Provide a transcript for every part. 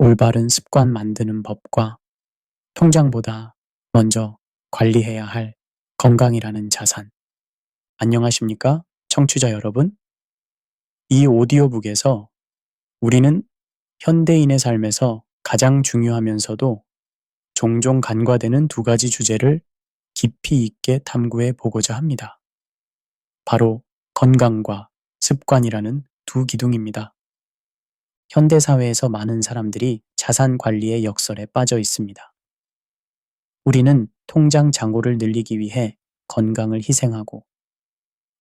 올바른 습관 만드는 법과 통장보다 먼저 관리해야 할 건강이라는 자산. 안녕하십니까? 청취자 여러분. 이 오디오북에서 우리는 현대인의 삶에서 가장 중요하면서도 종종 간과되는 두 가지 주제를 깊이 있게 탐구해 보고자 합니다. 바로 건강과 습관이라는 두 기둥입니다. 현대사회에서 많은 사람들이 자산 관리의 역설에 빠져 있습니다. 우리는 통장 잔고를 늘리기 위해 건강을 희생하고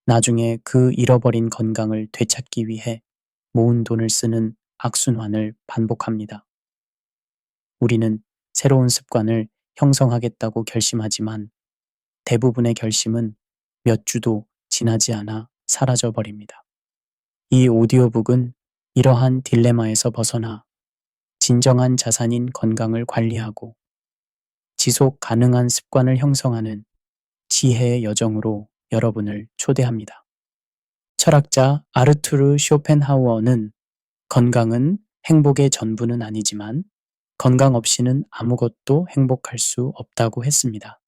나중에 그 잃어버린 건강을 되찾기 위해 모은 돈을 쓰는 악순환을 반복합니다. 우리는 새로운 습관을 형성하겠다고 결심하지만 대부분의 결심은 몇 주도 지나지 않아 사라져버립니다. 이 오디오북은 이러한 딜레마에서 벗어나 진정한 자산인 건강을 관리하고 지속 가능한 습관을 형성하는 지혜의 여정으로 여러분을 초대합니다. 철학자 아르투르 쇼펜하우어는 건강은 행복의 전부는 아니지만 건강 없이는 아무것도 행복할 수 없다고 했습니다.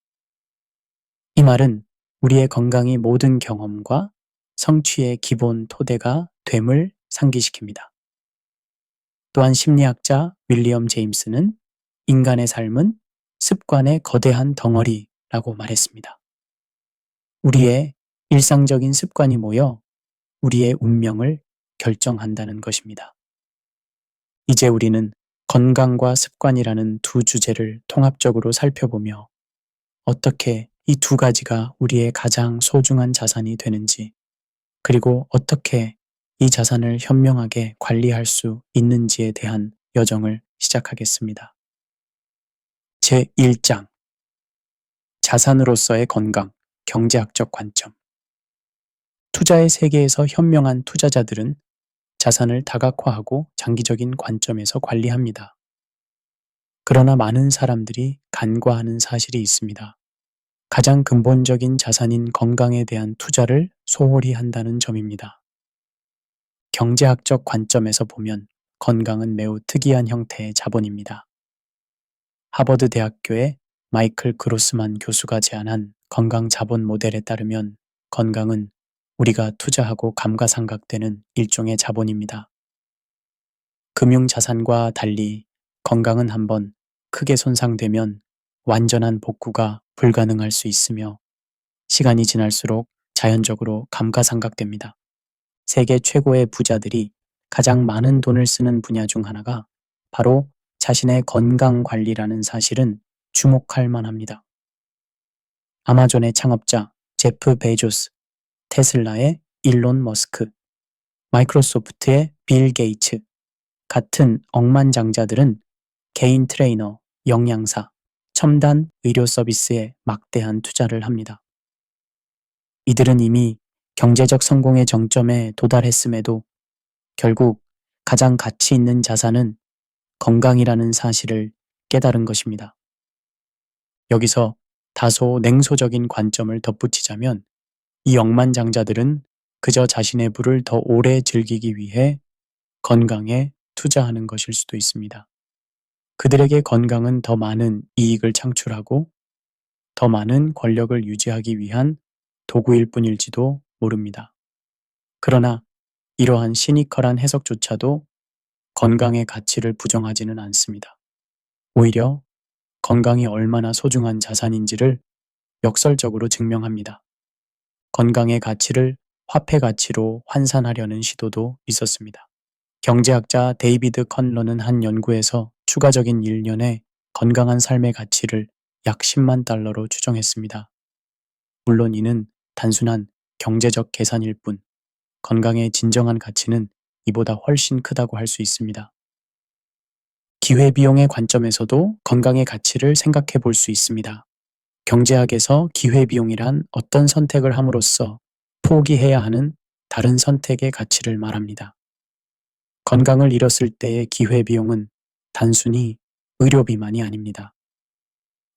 이 말은 우리의 건강이 모든 경험과 성취의 기본 토대가 됨을 상기시킵니다. 또한 심리학자 윌리엄 제임스는 인간의 삶은 습관의 거대한 덩어리라고 말했습니다. 우리의 일상적인 습관이 모여 우리의 운명을 결정한다는 것입니다. 이제 우리는 건강과 습관이라는 두 주제를 통합적으로 살펴보며 어떻게 이 두 가지가 우리의 가장 소중한 자산이 되는지, 그리고 어떻게 이 자산을 현명하게 관리할 수 있는지에 대한 여정을 시작하겠습니다. 제1장 자산으로서의 건강, 경제학적 관점. 투자의 세계에서 현명한 투자자들은 자산을 다각화하고 장기적인 관점에서 관리합니다. 그러나 많은 사람들이 간과하는 사실이 있습니다. 가장 근본적인 자산인 건강에 대한 투자를 소홀히 한다는 점입니다. 경제학적 관점에서 보면 건강은 매우 특이한 형태의 자본입니다. 하버드 대학교의 마이클 그로스만 교수가 제안한 건강 자본 모델에 따르면 건강은 우리가 투자하고 감가상각되는 일종의 자본입니다. 금융자산과 달리 건강은 한번 크게 손상되면 완전한 복구가 불가능할 수 있으며 시간이 지날수록 자연적으로 감가상각됩니다. 세계 최고의 부자들이 가장 많은 돈을 쓰는 분야 중 하나가 바로 자신의 건강 관리라는 사실은 주목할 만합니다. 아마존의 창업자 제프 베조스, 테슬라의 일론 머스크, 마이크로소프트의 빌 게이츠 같은 억만장자들은 개인 트레이너, 영양사, 첨단 의료 서비스에 막대한 투자를 합니다. 이들은 이미 경제적 성공의 정점에 도달했음에도 결국 가장 가치 있는 자산은 건강이라는 사실을 깨달은 것입니다. 여기서 다소 냉소적인 관점을 덧붙이자면 이 억만장자들은 그저 자신의 부를 더 오래 즐기기 위해 건강에 투자하는 것일 수도 있습니다. 그들에게 건강은 더 많은 이익을 창출하고 더 많은 권력을 유지하기 위한 도구일 뿐일지도 모릅니다. 그러나 이러한 시니컬한 해석조차도 건강의 가치를 부정하지는 않습니다. 오히려 건강이 얼마나 소중한 자산인지를 역설적으로 증명합니다. 건강의 가치를 화폐 가치로 환산하려는 시도도 있었습니다. 경제학자 데이비드 컨러는 한 연구에서 추가적인 1년에 건강한 삶의 가치를 약 10만 달러로 추정했습니다. 물론 이는 단순한 경제적 계산일 뿐, 건강의 진정한 가치는 이보다 훨씬 크다고 할 수 있습니다. 기회비용의 관점에서도 건강의 가치를 생각해 볼 수 있습니다. 경제학에서 기회비용이란 어떤 선택을 함으로써 포기해야 하는 다른 선택의 가치를 말합니다. 건강을 잃었을 때의 기회비용은 단순히 의료비만이 아닙니다.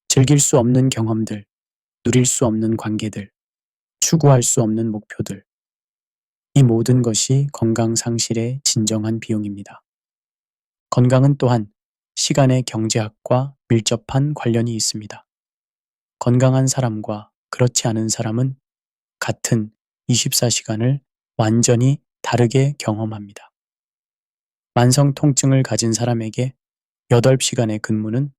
즐길 수 없는 경험들, 누릴 수 없는 관계들, 추구할 수 없는 목표들, 이 모든 것이 건강 상실의 진정한 비용입니다. 건강은 또한 시간의 경제학과 밀접한 관련이 있습니다. 건강한 사람과 그렇지 않은 사람은 같은 24시간을 완전히 다르게 경험합니다. 만성 통증을 가진 사람에게 8시간의 근무는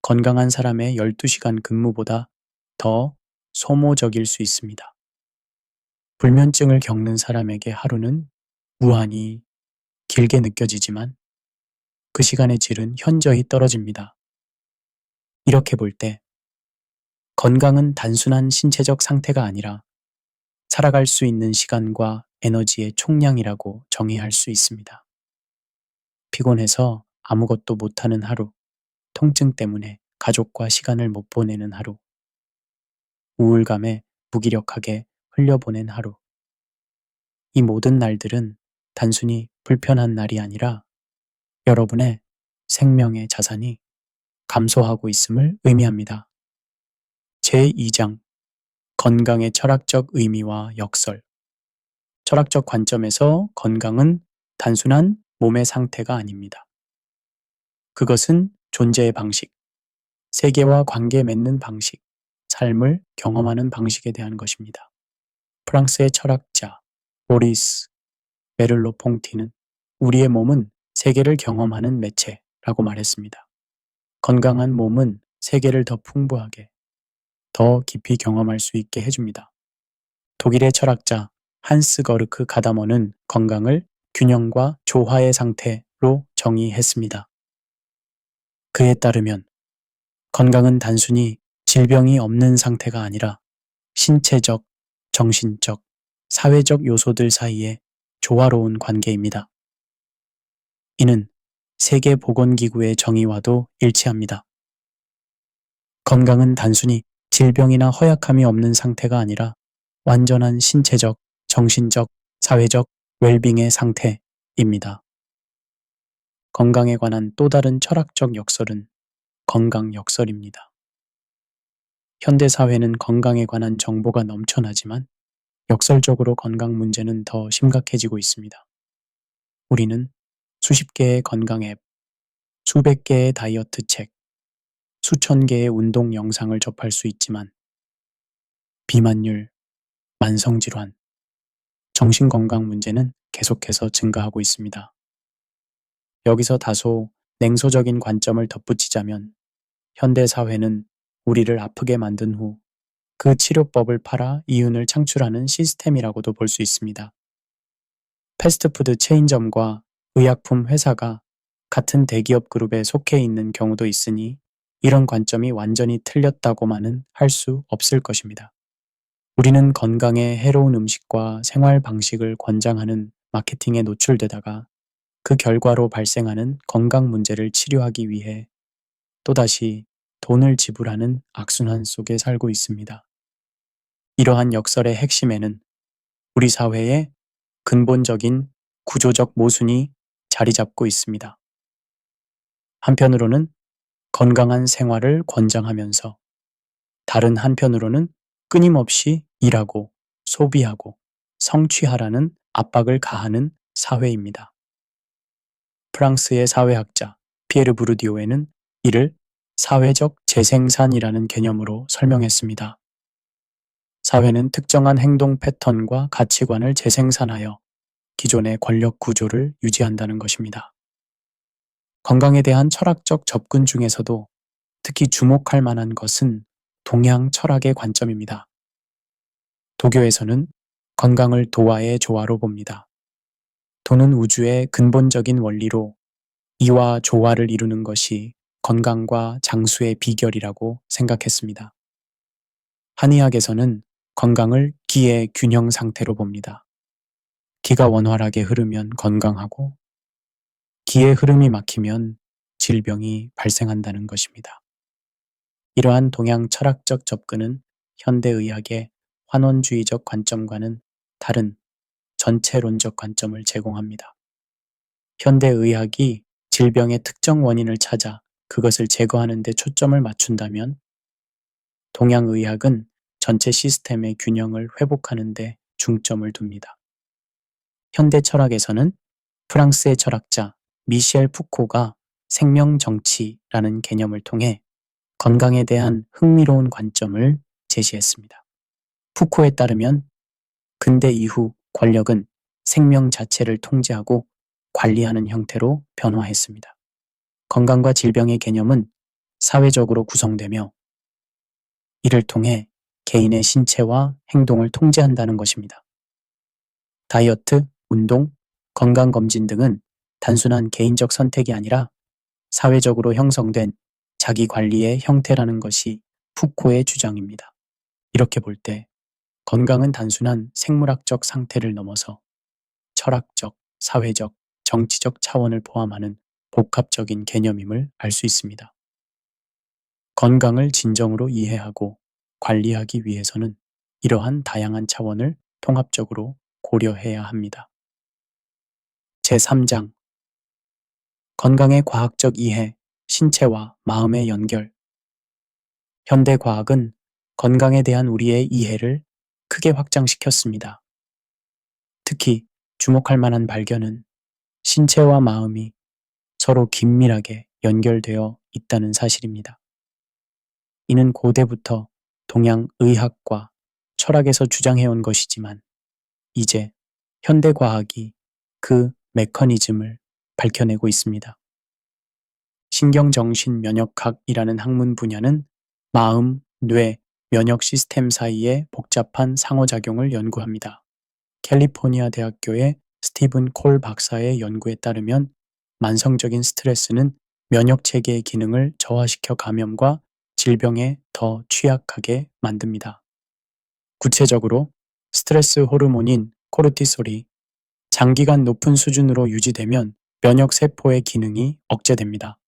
건강한 사람의 12시간 근무보다 더 소모적일 수 있습니다. 불면증을 겪는 사람에게 하루는 무한히 길게 느껴지지만 그 시간의 질은 현저히 떨어집니다. 이렇게 볼 때 건강은 단순한 신체적 상태가 아니라 살아갈 수 있는 시간과 에너지의 총량이라고 정의할 수 있습니다. 피곤해서 아무것도 못하는 하루, 통증 때문에 가족과 시간을 못 보내는 하루, 우울감에 무기력하게 흘려보낸 하루. 이 모든 날들은 단순히 불편한 날이 아니라 여러분의 생명의 자산이 감소하고 있음을 의미합니다. 제2장 건강의 철학적 의미와 역설. 철학적 관점에서 건강은 단순한 몸의 상태가 아닙니다. 그것은 존재의 방식, 세계와 관계 맺는 방식, 삶을 경험하는 방식에 대한 것입니다. 프랑스의 철학자 모리스 메를로 퐁티는 우리의 몸은 세계를 경험하는 매체라고 말했습니다. 건강한 몸은 세계를 더 풍부하게, 더 깊이 경험할 수 있게 해줍니다. 독일의 철학자 한스 거르크 가다머는 건강을 균형과 조화의 상태로 정의했습니다. 그에 따르면 건강은 단순히 질병이 없는 상태가 아니라 신체적, 정신적, 사회적 요소들 사이의 조화로운 관계입니다. 이는 세계보건기구의 정의와도 일치합니다. 건강은 단순히 질병이나 허약함이 없는 상태가 아니라 완전한 신체적, 정신적, 사회적 웰빙의 상태입니다. 건강에 관한 또 다른 철학적 역설은 건강 역설입니다. 현대사회는 건강에 관한 정보가 넘쳐나지만 역설적으로 건강 문제는 더 심각해지고 있습니다. 우리는 수십 개의 건강 앱, 수백 개의 다이어트 책, 수천 개의 운동 영상을 접할 수 있지만 비만율, 만성질환, 정신건강 문제는 계속해서 증가하고 있습니다. 여기서 다소 냉소적인 관점을 덧붙이자면 현대사회는 우리를 아프게 만든 후 그 치료법을 팔아 이윤을 창출하는 시스템이라고도 볼 수 있습니다. 패스트푸드 체인점과 의약품 회사가 같은 대기업 그룹에 속해 있는 경우도 있으니 이런 관점이 완전히 틀렸다고만은 할 수 없을 것입니다. 우리는 건강에 해로운 음식과 생활 방식을 권장하는 마케팅에 노출되다가 그 결과로 발생하는 건강 문제를 치료하기 위해 또다시 돈을 지불하는 악순환 속에 살고 있습니다. 이러한 역설의 핵심에는 우리 사회의 근본적인 구조적 모순이 자리 잡고 있습니다. 한편으로는 건강한 생활을 권장하면서 다른 한편으로는 끊임없이 일하고 소비하고 성취하라는 압박을 가하는 사회입니다. 프랑스의 사회학자 피에르 부르디오에는 이를 사회적 재생산이라는 개념으로 설명했습니다. 사회는 특정한 행동 패턴과 가치관을 재생산하여 기존의 권력 구조를 유지한다는 것입니다. 건강에 대한 철학적 접근 중에서도 특히 주목할 만한 것은 동양 철학의 관점입니다. 도교에서는 건강을 도와의 조화로 봅니다. 도는 우주의 근본적인 원리로 이와 조화를 이루는 것이 건강과 장수의 비결이라고 생각했습니다. 한의학에서는 건강을 기의 균형 상태로 봅니다. 기가 원활하게 흐르면 건강하고 기의 흐름이 막히면 질병이 발생한다는 것입니다. 이러한 동양 철학적 접근은 현대의학의 환원주의적 관점과는 다른 전체론적 관점을 제공합니다. 현대의학이 질병의 특정 원인을 찾아 그것을 제거하는 데 초점을 맞춘다면 동양의학은 전체 시스템의 균형을 회복하는 데 중점을 둡니다. 현대 철학에서는 프랑스의 철학자 미셸 푸코가 생명 정치라는 개념을 통해 건강에 대한 흥미로운 관점을 제시했습니다. 푸코에 따르면 근대 이후 권력은 생명 자체를 통제하고 관리하는 형태로 변화했습니다. 건강과 질병의 개념은 사회적으로 구성되며 이를 통해 개인의 신체와 행동을 통제한다는 것입니다. 다이어트, 운동, 건강검진 등은 단순한 개인적 선택이 아니라 사회적으로 형성된 자기 관리의 형태라는 것이 푸코의 주장입니다. 이렇게 볼 때 건강은 단순한 생물학적 상태를 넘어서 철학적, 사회적, 정치적 차원을 포함하는 복합적인 개념임을 알 수 있습니다. 건강을 진정으로 이해하고 관리하기 위해서는 이러한 다양한 차원을 통합적으로 고려해야 합니다. 제3장 건강의 과학적 이해, 신체와 마음의 연결. 현대 과학은 건강에 대한 우리의 이해를 크게 확장시켰습니다. 특히 주목할 만한 발견은 신체와 마음이 서로 긴밀하게 연결되어 있다는 사실입니다. 이는 고대부터 동양 의학과 철학에서 주장해온 것이지만 이제 현대 과학이 그 메커니즘을 밝혀내고 있습니다. 신경정신면역학이라는 학문 분야는 마음, 뇌, 면역 시스템 사이의 복잡한 상호작용을 연구합니다. 캘리포니아 대학교의 스티븐 콜 박사의 연구에 따르면 만성적인 스트레스는 면역 체계의 기능을 저하시켜 감염과 질병에 더 취약하게 만듭니다. 구체적으로 스트레스 호르몬인 코르티솔이 장기간 높은 수준으로 유지되면 면역 세포의 기능이 억제됩니다.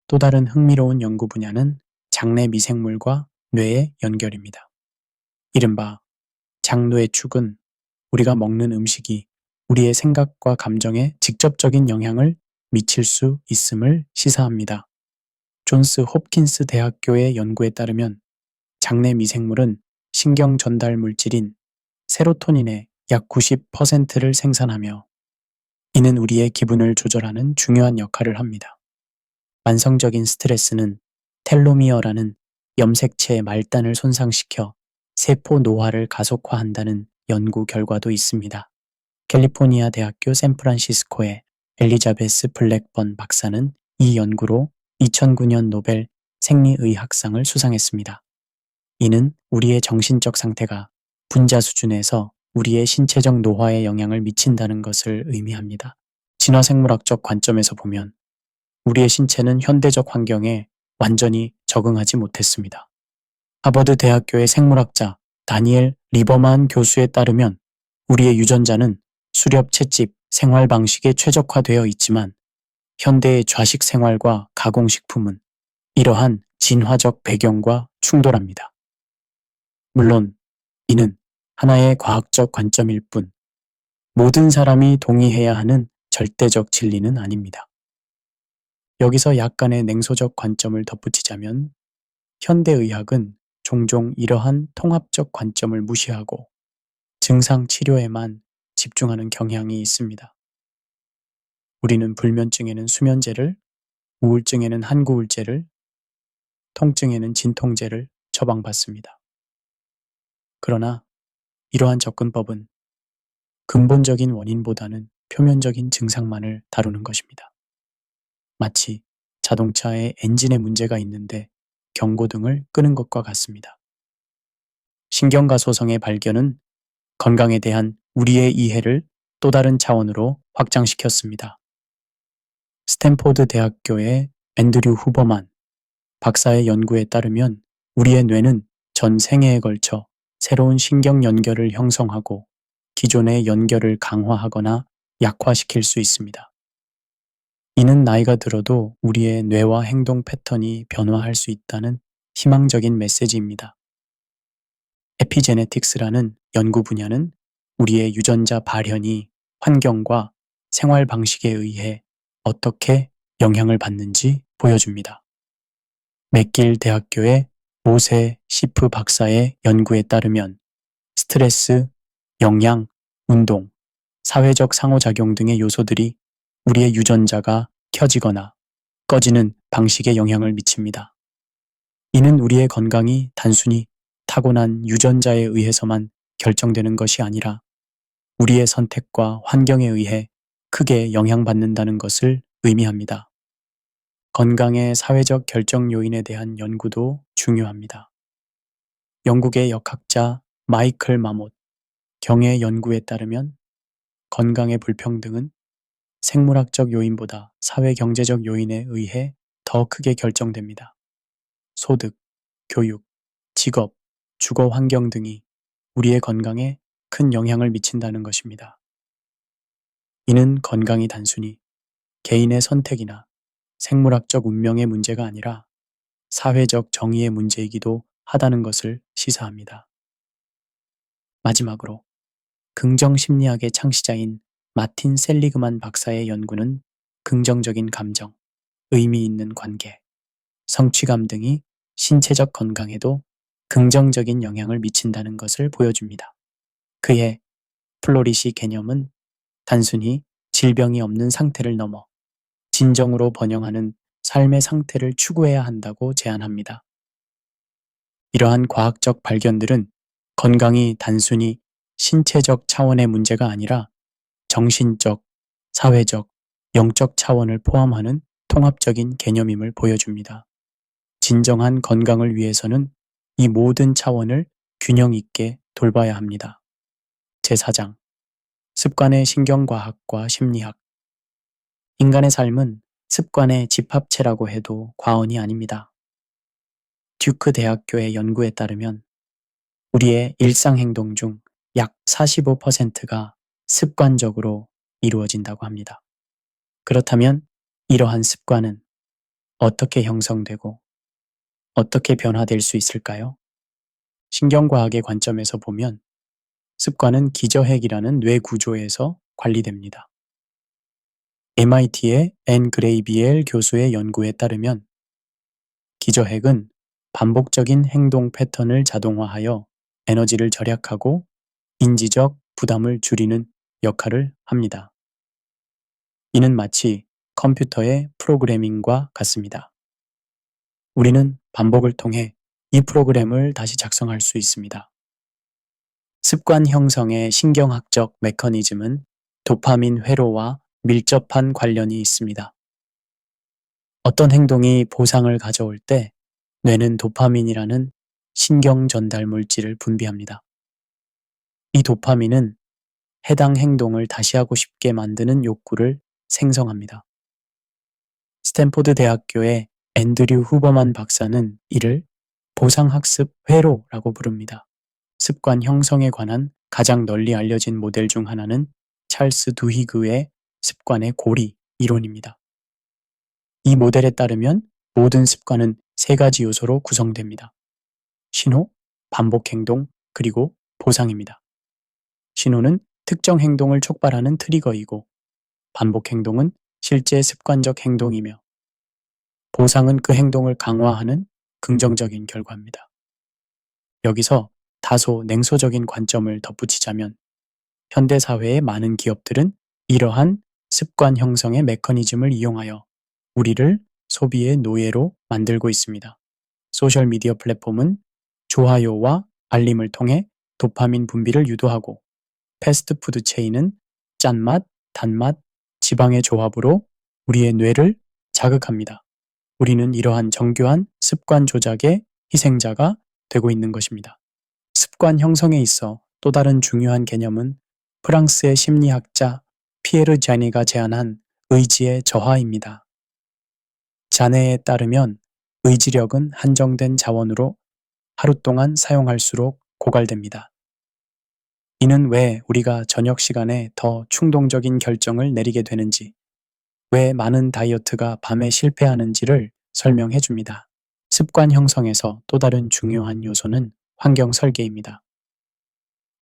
또 다른 흥미로운 연구 분야는 장내 미생물과 뇌의 연결입니다. 이른바 장뇌축은 우리가 먹는 음식이 우리의 생각과 감정에 직접적인 영향을 미칠 수 있음을 시사합니다. 존스 홉킨스 대학교의 연구에 따르면 장내 미생물은 신경 전달 물질인 세로토닌의 약 90%를 생산하며 이는 우리의 기분을 조절하는 중요한 역할을 합니다. 만성적인 스트레스는 텔로미어라는 염색체의 말단을 손상시켜 세포 노화를 가속화한다는 연구 결과도 있습니다. 캘리포니아 대학교 샌프란시스코의 엘리자베스 블랙번 박사는 이 연구로 2009년 노벨 생리의학상을 수상했습니다. 이는 우리의 정신적 상태가 분자 수준에서 우리의 신체적 노화에 영향을 미친다는 것을 의미합니다. 진화생물학적 관점에서 보면 우리의 신체는 현대적 환경에 완전히 적응하지 못했습니다. 하버드 대학교의 생물학자 다니엘 리버만 교수에 따르면 우리의 유전자는 수렵 채집 생활 방식에 최적화되어 있지만 현대의 좌식 생활과 가공식품은 이러한 진화적 배경과 충돌합니다. 물론 이는 하나의 과학적 관점일 뿐 모든 사람이 동의해야 하는 절대적 진리는 아닙니다. 여기서 약간의 냉소적 관점을 덧붙이자면 현대의학은 종종 이러한 통합적 관점을 무시하고 증상 치료에만 집중하는 경향이 있습니다. 우리는 불면증에는 수면제를, 우울증에는 한구울제를, 통증에는 진통제를 처방받습니다. 그러나 이러한 접근법은 근본적인 원인보다는 표면적인 증상만을 다루는 것입니다. 마치 자동차의 엔진에 문제가 있는데 경고등을 끄는 것과 같습니다. 신경가소성의 발견은 건강에 대한 우리의 이해를 또 다른 차원으로 확장시켰습니다. 스탠포드 대학교의 앤드류 후버만 박사의 연구에 따르면 우리의 뇌는 전 생애에 걸쳐 새로운 신경 연결을 형성하고 기존의 연결을 강화하거나 약화시킬 수 있습니다. 이는 나이가 들어도 우리의 뇌와 행동 패턴이 변화할 수 있다는 희망적인 메시지입니다. 에피제네틱스라는 연구 분야는 우리의 유전자 발현이 환경과 생활 방식에 의해 어떻게 영향을 받는지 보여줍니다. 맥길 대학교의 모세 시프 박사의 연구에 따르면 스트레스, 영양, 운동, 사회적 상호작용 등의 요소들이 우리의 유전자가 켜지거나 꺼지는 방식에 영향을 미칩니다. 이는 우리의 건강이 단순히 타고난 유전자에 의해서만 결정되는 것이 아니라 우리의 선택과 환경에 의해 크게 영향받는다는 것을 의미합니다. 건강의 사회적 결정 요인에 대한 연구도 중요합니다. 영국의 역학자 마이클 마못 경의 연구에 따르면 건강의 불평등은 생물학적 요인보다 사회 경제적 요인에 의해 더 크게 결정됩니다. 소득, 교육, 직업, 주거 환경 등이 우리의 건강에 큰 영향을 미친다는 것입니다. 이는 건강이 단순히 개인의 선택이나 생물학적 운명의 문제가 아니라 사회적 정의의 문제이기도 하다는 것을 시사합니다. 마지막으로 긍정심리학의 창시자인 마틴 셀리그만 박사의 연구는 긍정적인 감정, 의미 있는 관계, 성취감 등이 신체적 건강에도 긍정적인 영향을 미친다는 것을 보여줍니다. 그의 플로리시 개념은 단순히 질병이 없는 상태를 넘어 진정으로 번영하는 삶의 상태를 추구해야 한다고 제안합니다. 이러한 과학적 발견들은 건강이 단순히 신체적 차원의 문제가 아니라 정신적, 사회적, 영적 차원을 포함하는 통합적인 개념임을 보여줍니다. 진정한 건강을 위해서는 이 모든 차원을 균형 있게 돌봐야 합니다. 제4장 습관의 신경과학과 심리학 인간의 삶은 습관의 집합체라고 해도 과언이 아닙니다. 듀크 대학교의 연구에 따르면 우리의 일상 행동 중 약 45%가 습관적으로 이루어진다고 합니다. 그렇다면 이러한 습관은 어떻게 형성되고 어떻게 변화될 수 있을까요? 신경과학의 관점에서 보면 습관은 기저핵이라는 뇌 구조에서 관리됩니다. MIT의 앤 그레이비엘 교수의 연구에 따르면 기저핵은 반복적인 행동 패턴을 자동화하여 에너지를 절약하고 인지적 부담을 줄이는 역할을 합니다. 이는 마치 컴퓨터의 프로그래밍과 같습니다. 우리는 반복을 통해 이 프로그램을 다시 작성할 수 있습니다. 습관 형성의 신경학적 메커니즘은 도파민 회로와 밀접한 관련이 있습니다. 어떤 행동이 보상을 가져올 때 뇌는 도파민이라는 신경 전달 물질을 분비합니다. 이 도파민은 해당 행동을 다시 하고 싶게 만드는 욕구를 생성합니다. 스탠포드 대학교의 앤드류 후버만 박사는 이를 보상학습 회로라고 부릅니다. 습관 형성에 관한 가장 널리 알려진 모델 중 하나는 찰스 두히그의 습관의 고리 이론입니다. 이 모델에 따르면 모든 습관은 세 가지 요소로 구성됩니다. 신호, 반복 행동, 그리고 보상입니다. 신호는 특정 행동을 촉발하는 트리거이고 반복 행동은 실제 습관적 행동이며 보상은 그 행동을 강화하는 긍정적인 결과입니다. 여기서 다소 냉소적인 관점을 덧붙이자면 현대사회의 많은 기업들은 이러한 습관 형성의 메커니즘을 이용하여 우리를 소비의 노예로 만들고 있습니다. 소셜미디어 플랫폼은 좋아요와 알림을 통해 도파민 분비를 유도하고 패스트푸드 체인은 짠맛, 단맛, 지방의 조합으로 우리의 뇌를 자극합니다. 우리는 이러한 정교한 습관 조작의 희생자가 되고 있는 것입니다. 습관 형성에 있어 또 다른 중요한 개념은 프랑스의 심리학자 피에르 자네가 제안한 의지의 저하입니다. 자네에 따르면 의지력은 한정된 자원으로 하루 동안 사용할수록 고갈됩니다. 이는 왜 우리가 저녁 시간에 더 충동적인 결정을 내리게 되는지, 왜 많은 다이어트가 밤에 실패하는지를 설명해 줍니다. 습관 형성에서 또 다른 중요한 요소는 환경 설계입니다.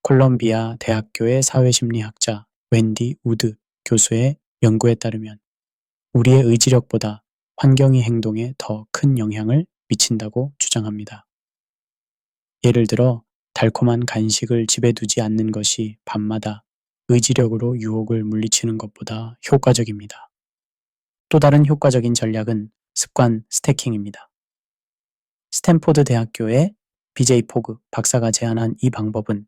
콜롬비아 대학교의 사회심리학자 웬디 우드 교수의 연구에 따르면 우리의 의지력보다 환경이 행동에 더 큰 영향을 미친다고 주장합니다. 예를 들어 달콤한 간식을 집에 두지 않는 것이 밤마다 의지력으로 유혹을 물리치는 것보다 효과적입니다. 또 다른 효과적인 전략은 습관 스태킹입니다. 스탠포드 대학교의 BJ 포그 박사가 제안한 이 방법은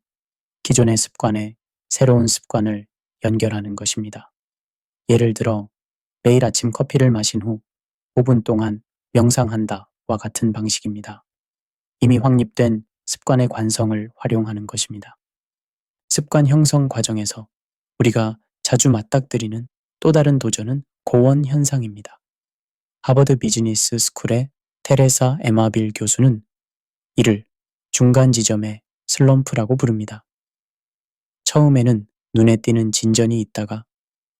기존의 습관에 새로운 습관을 연결하는 것입니다. 예를 들어 매일 아침 커피를 마신 후 5분 동안 명상한다와 같은 방식입니다. 이미 확립된 습관의 관성을 활용하는 것입니다. 습관 형성 과정에서 우리가 자주 맞닥뜨리는 또 다른 도전은 고원 현상입니다. 하버드 비즈니스 스쿨의 테레사 에마빌 교수는 이를 중간 지점의 슬럼프라고 부릅니다. 처음에는 눈에 띄는 진전이 있다가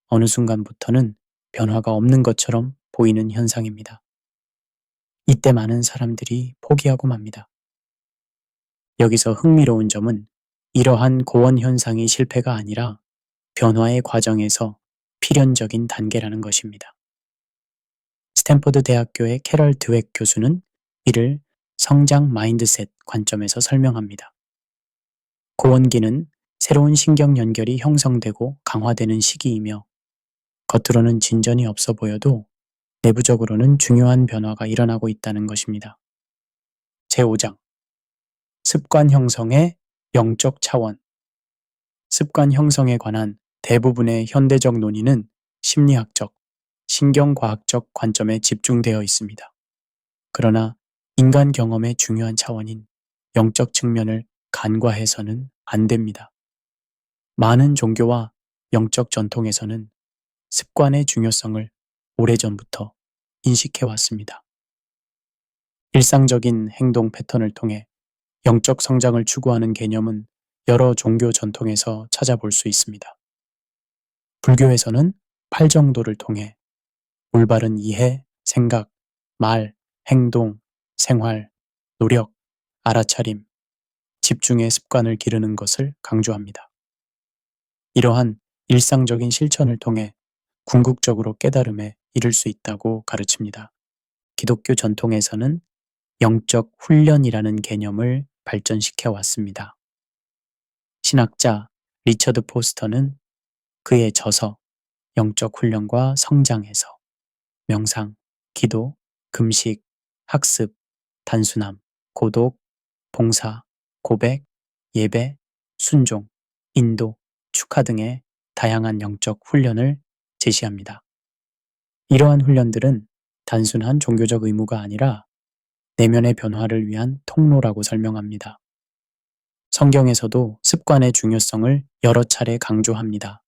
어느 순간부터는 변화가 없는 것처럼 보이는 현상입니다. 이때 많은 사람들이 포기하고 맙니다. 여기서 흥미로운 점은 이러한 고원 현상이 실패가 아니라 변화의 과정에서 필연적인 단계라는 것입니다. 스탠포드 대학교의 캐럴 드웩 교수는 이를 성장 마인드셋 관점에서 설명합니다. 고원기는 새로운 신경 연결이 형성되고 강화되는 시기이며 겉으로는 진전이 없어 보여도 내부적으로는 중요한 변화가 일어나고 있다는 것입니다. 제5장 습관 형성의 영적 차원. 습관 형성에 관한 대부분의 현대적 논의는 심리학적, 신경과학적 관점에 집중되어 있습니다. 그러나 인간 경험의 중요한 차원인 영적 측면을 간과해서는 안 됩니다. 많은 종교와 영적 전통에서는 습관의 중요성을 오래전부터 인식해왔습니다. 일상적인 행동 패턴을 통해 영적 성장을 추구하는 개념은 여러 종교 전통에서 찾아볼 수 있습니다. 불교에서는 팔정도를 통해 올바른 이해, 생각, 말, 행동, 생활, 노력, 알아차림, 집중의 습관을 기르는 것을 강조합니다. 이러한 일상적인 실천을 통해 궁극적으로 깨달음에 이를 수 있다고 가르칩니다. 기독교 전통에서는 영적 훈련이라는 개념을 발전시켜 왔습니다. 신학자 리처드 포스터는 그의 저서 영적 훈련과 성장에서 명상, 기도, 금식, 학습, 단순함, 고독, 봉사, 고백, 예배, 순종, 인도, 축하 등의 다양한 영적 훈련을 제시합니다. 이러한 훈련들은 단순한 종교적 의무가 아니라 내면의 변화를 위한 통로라고 설명합니다. 성경에서도 습관의 중요성을 여러 차례 강조합니다.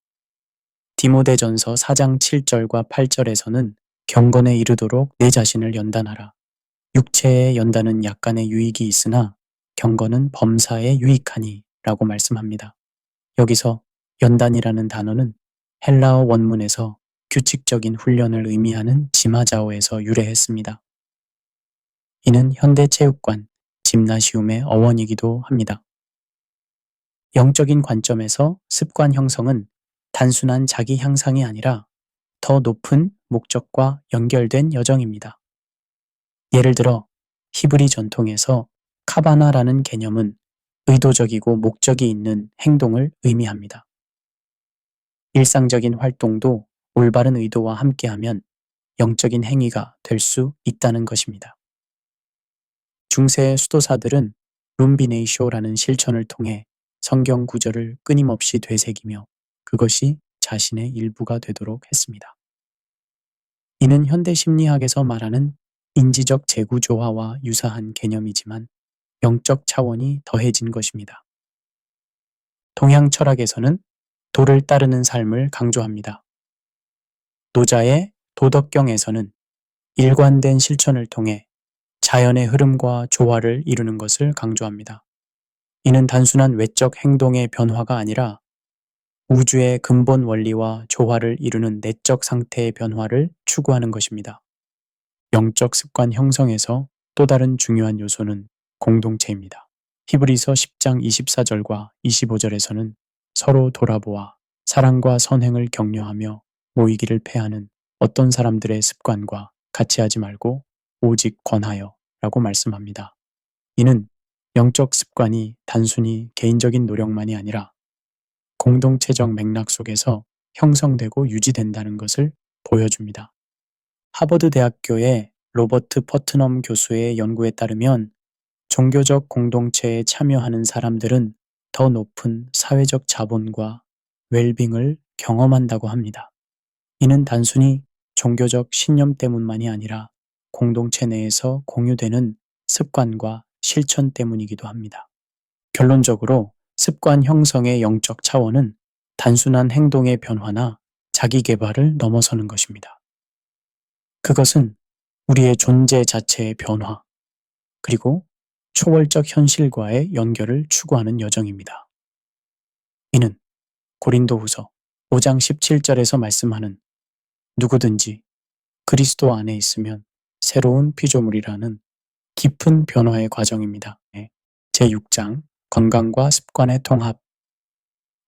디모데전서 4장 7절과 8절에서는 경건에 이르도록 내 자신을 연단하라. 육체의 연단은 약간의 유익이 있으나 경건은 범사에 유익하니 라고 말씀합니다. 여기서 연단이라는 단어는 헬라어 원문에서 규칙적인 훈련을 의미하는 지마자오에서 유래했습니다. 이는 현대 체육관, 짐나시움의 어원이기도 합니다. 영적인 관점에서 습관 형성은 단순한 자기 향상이 아니라 더 높은 목적과 연결된 여정입니다. 예를 들어 히브리 전통에서 카바나라는 개념은 의도적이고 목적이 있는 행동을 의미합니다. 일상적인 활동도 올바른 의도와 함께하면 영적인 행위가 될 수 있다는 것입니다. 중세 수도사들은 룸비네이쇼라는 실천을 통해 성경 구절을 끊임없이 되새기며 그것이 자신의 일부가 되도록 했습니다. 이는 현대 심리학에서 말하는 인지적 재구조화와 유사한 개념이지만 영적 차원이 더해진 것입니다. 동양 철학에서는 도를 따르는 삶을 강조합니다. 노자의 도덕경에서는 일관된 실천을 통해 자연의 흐름과 조화를 이루는 것을 강조합니다. 이는 단순한 외적 행동의 변화가 아니라 우주의 근본 원리와 조화를 이루는 내적 상태의 변화를 추구하는 것입니다. 영적 습관 형성에서 또 다른 중요한 요소는 공동체입니다. 히브리서 10장 24절과 25절에서는 서로 돌아보아 사랑과 선행을 격려하며 모이기를 패하는 어떤 사람들의 습관과 같이 하지 말고 오직 권하여 라고 말씀합니다. 이는 영적 습관이 단순히 개인적인 노력만이 아니라 공동체적 맥락 속에서 형성되고 유지된다는 것을 보여줍니다. 하버드 대학교의 로버트 퍼트넘 교수의 연구에 따르면 종교적 공동체에 참여하는 사람들은 더 높은 사회적 자본과 웰빙을 경험한다고 합니다. 이는 단순히 종교적 신념 때문만이 아니라 공동체 내에서 공유되는 습관과 실천 때문이기도 합니다. 결론적으로 습관 형성의 영적 차원은 단순한 행동의 변화나 자기 개발을 넘어서는 것입니다. 그것은 우리의 존재 자체의 변화, 그리고 초월적 현실과의 연결을 추구하는 여정입니다. 이는 고린도후서 5장 17절에서 말씀하는 누구든지 그리스도 안에 있으면 새로운 피조물이라는 깊은 변화의 과정입니다. 제6장 건강과 습관의 통합,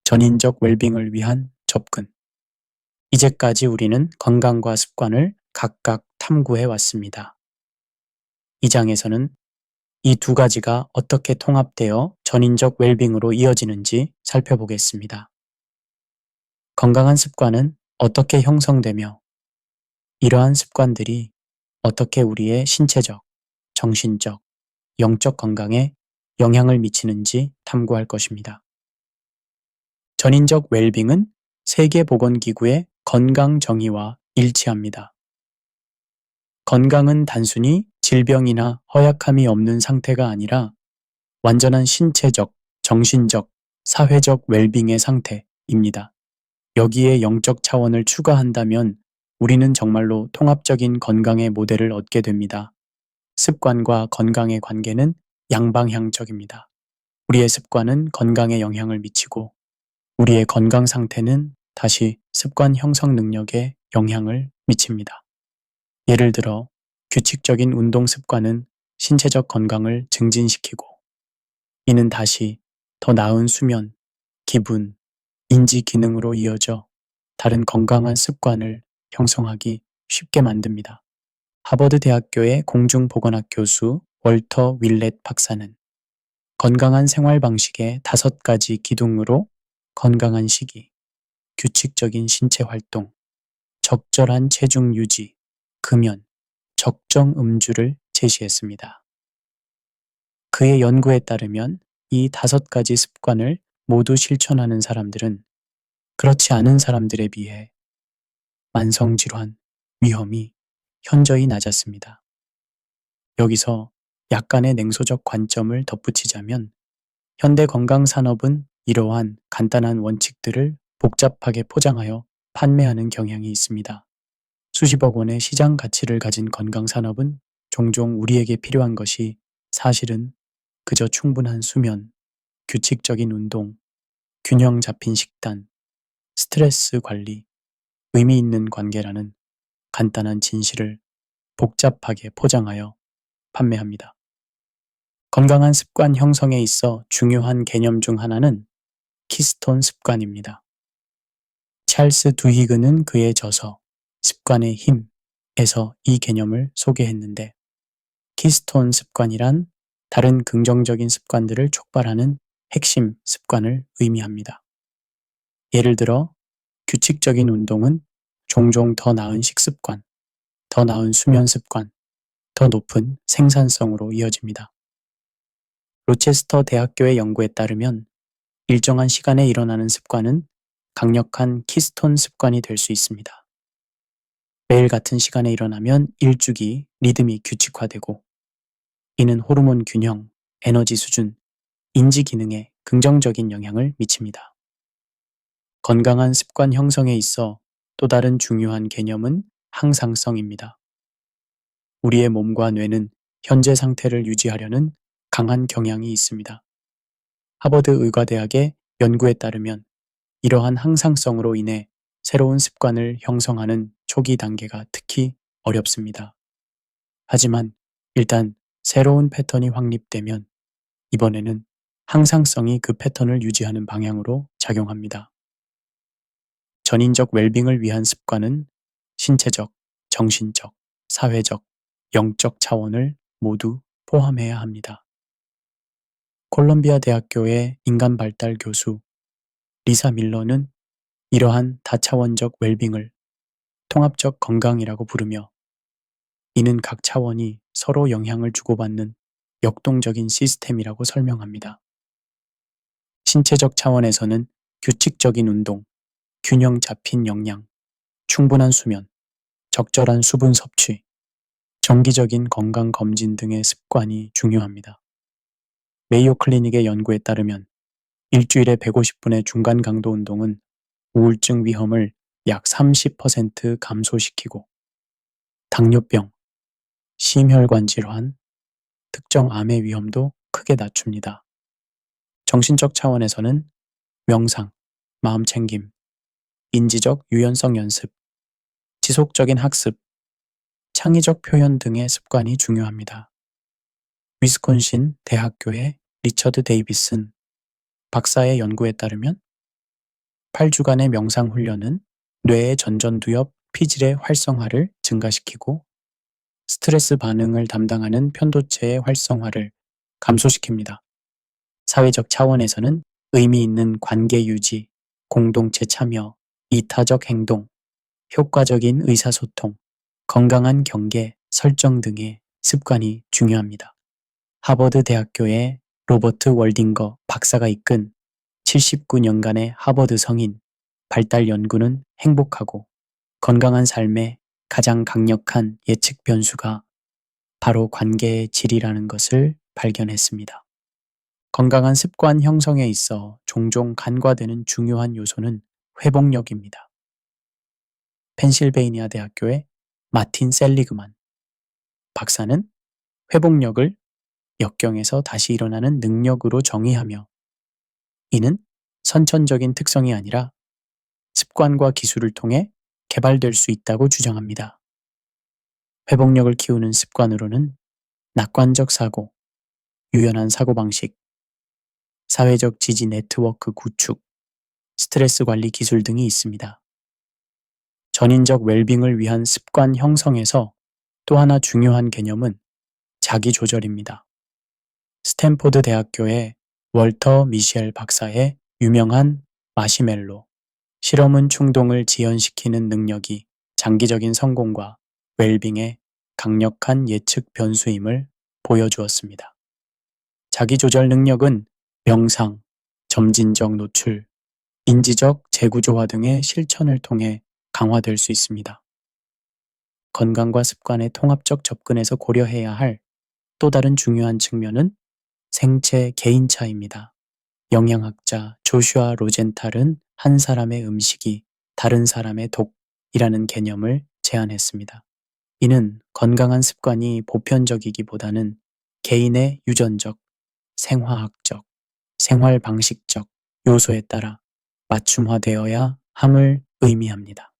전인적 웰빙을 위한 접근. 이제까지 우리는 건강과 습관을 각각 탐구해 왔습니다. 이 장에서는 이 두 가지가 어떻게 통합되어 전인적 웰빙으로 이어지는지 살펴보겠습니다. 건강한 습관은 어떻게 형성되며 이러한 습관들이 어떻게 우리의 신체적, 정신적, 영적 건강에 영향을 미치는지 탐구할 것입니다. 전인적 웰빙은 세계보건기구의 건강 정의와 일치합니다. 건강은 단순히 질병이나 허약함이 없는 상태가 아니라 완전한 신체적, 정신적, 사회적 웰빙의 상태입니다. 여기에 영적 차원을 추가한다면 우리는 정말로 통합적인 건강의 모델을 얻게 됩니다. 습관과 건강의 관계는 양방향적입니다. 우리의 습관은 건강에 영향을 미치고 우리의 건강 상태는 다시 습관 형성 능력에 영향을 미칩니다. 예를 들어 규칙적인 운동 습관은 신체적 건강을 증진시키고 이는 다시 더 나은 수면, 기분, 인지 기능으로 이어져 다른 건강한 습관을 형성하기 쉽게 만듭니다. 하버드 대학교의 공중보건학 교수 월터 윌렛 박사는 건강한 생활 방식의 5가지 기둥으로 건강한 식이, 규칙적인 신체 활동, 적절한 체중 유지, 금연, 적정 음주를 제시했습니다. 그의 연구에 따르면 이 5가지 습관을 모두 실천하는 사람들은 그렇지 않은 사람들에 비해 만성질환 위험이 현저히 낮았습니다. 여기서 약간의 냉소적 관점을 덧붙이자면 현대 건강 산업은 이러한 간단한 원칙들을 복잡하게 포장하여 판매하는 경향이 있습니다. 수십억 원의 시장 가치를 가진 건강 산업은 종종 우리에게 필요한 것이 사실은 그저 충분한 수면, 규칙적인 운동, 균형 잡힌 식단, 스트레스 관리, 의미 있는 관계라는 간단한 진실을 복잡하게 포장하여 판매합니다. 건강한 습관 형성에 있어 중요한 개념 중 하나는 키스톤 습관입니다. 찰스 두히그는 그의 저서 습관의 힘에서 이 개념을 소개했는데 키스톤 습관이란 다른 긍정적인 습관들을 촉발하는 핵심 습관을 의미합니다. 예를 들어 규칙적인 운동은 종종 더 나은 식습관, 더 나은 수면 습관, 더 높은 생산성으로 이어집니다. 로체스터 대학교의 연구에 따르면 일정한 시간에 일어나는 습관은 강력한 키스톤 습관이 될 수 있습니다. 매일 같은 시간에 일어나면 일주기 리듬이 규칙화되고 이는 호르몬 균형, 에너지 수준, 인지 기능에 긍정적인 영향을 미칩니다. 건강한 습관 형성에 있어 또 다른 중요한 개념은 항상성입니다. 우리의 몸과 뇌는 현재 상태를 유지하려는 강한 경향이 있습니다. 하버드 의과대학의 연구에 따르면 이러한 항상성으로 인해 새로운 습관을 형성하는 초기 단계가 특히 어렵습니다. 하지만 일단 새로운 패턴이 확립되면 이번에는 항상성이 그 패턴을 유지하는 방향으로 작용합니다. 전인적 웰빙을 위한 습관은 신체적, 정신적, 사회적, 영적 차원을 모두 포함해야 합니다. 콜롬비아 대학교의 인간발달 교수 리사 밀러는 이러한 다차원적 웰빙을 통합적 건강이라고 부르며 이는 각 차원이 서로 영향을 주고받는 역동적인 시스템이라고 설명합니다. 신체적 차원에서는 규칙적인 운동, 균형 잡힌 영양, 충분한 수면, 적절한 수분 섭취, 정기적인 건강 검진 등의 습관이 중요합니다. 메이오 클리닉의 연구에 따르면 일주일에 150분의 중간 강도 운동은 우울증 위험을 약 30% 감소시키고 당뇨병, 심혈관 질환, 특정 암의 위험도 크게 낮춥니다. 정신적 차원에서는 명상, 마음 챙김, 인지적 유연성 연습, 지속적인 학습, 창의적 표현 등의 습관이 중요합니다. 위스콘신 대학교의 리처드 데이비슨 박사의 연구에 따르면 8주간의 명상 훈련은 뇌의 전전두엽 피질의 활성화를 증가시키고 스트레스 반응을 담당하는 편도체의 활성화를 감소시킵니다. 사회적 차원에서는 의미 있는 관계 유지, 공동체 참여, 이타적 행동, 효과적인 의사소통, 건강한 경계 설정 등의 습관이 중요합니다. 하버드 대학교의 로버트 월딩거 박사가 이끈 79년간의 하버드 성인 발달 연구는 행복하고 건강한 삶의 가장 강력한 예측 변수가 바로 관계의 질이라는 것을 발견했습니다. 건강한 습관 형성에 있어 종종 간과되는 중요한 요소는 회복력입니다. 펜실베이니아 대학교의 마틴 셀리그만 박사는 회복력을 역경에서 다시 일어나는 능력으로 정의하며 이는 선천적인 특성이 아니라 습관과 기술을 통해 개발될 수 있다고 주장합니다. 회복력을 키우는 습관으로는 낙관적 사고, 유연한 사고방식, 사회적 지지 네트워크 구축, 스트레스 관리 기술 등이 있습니다. 전인적 웰빙을 위한 습관 형성에서 또 하나 중요한 개념은 자기 조절입니다. 스탠포드 대학교의 월터 미셸 박사의 유명한 마시멜로 실험은 충동을 지연시키는 능력이 장기적인 성공과 웰빙의 강력한 예측 변수임을 보여주었습니다. 자기조절 능력은 명상, 점진적 노출, 인지적 재구조화 등의 실천을 통해 강화될 수 있습니다. 건강과 습관의 통합적 접근에서 고려해야 할 또 다른 중요한 측면은 생체 개인차입니다. 영양학자 조슈아 로젠탈은 한 사람의 음식이 다른 사람의 독이라는 개념을 제안했습니다. 이는 건강한 습관이 보편적이기보다는 개인의 유전적, 생화학적, 생활 방식적 요소에 따라 맞춤화되어야 함을 의미합니다.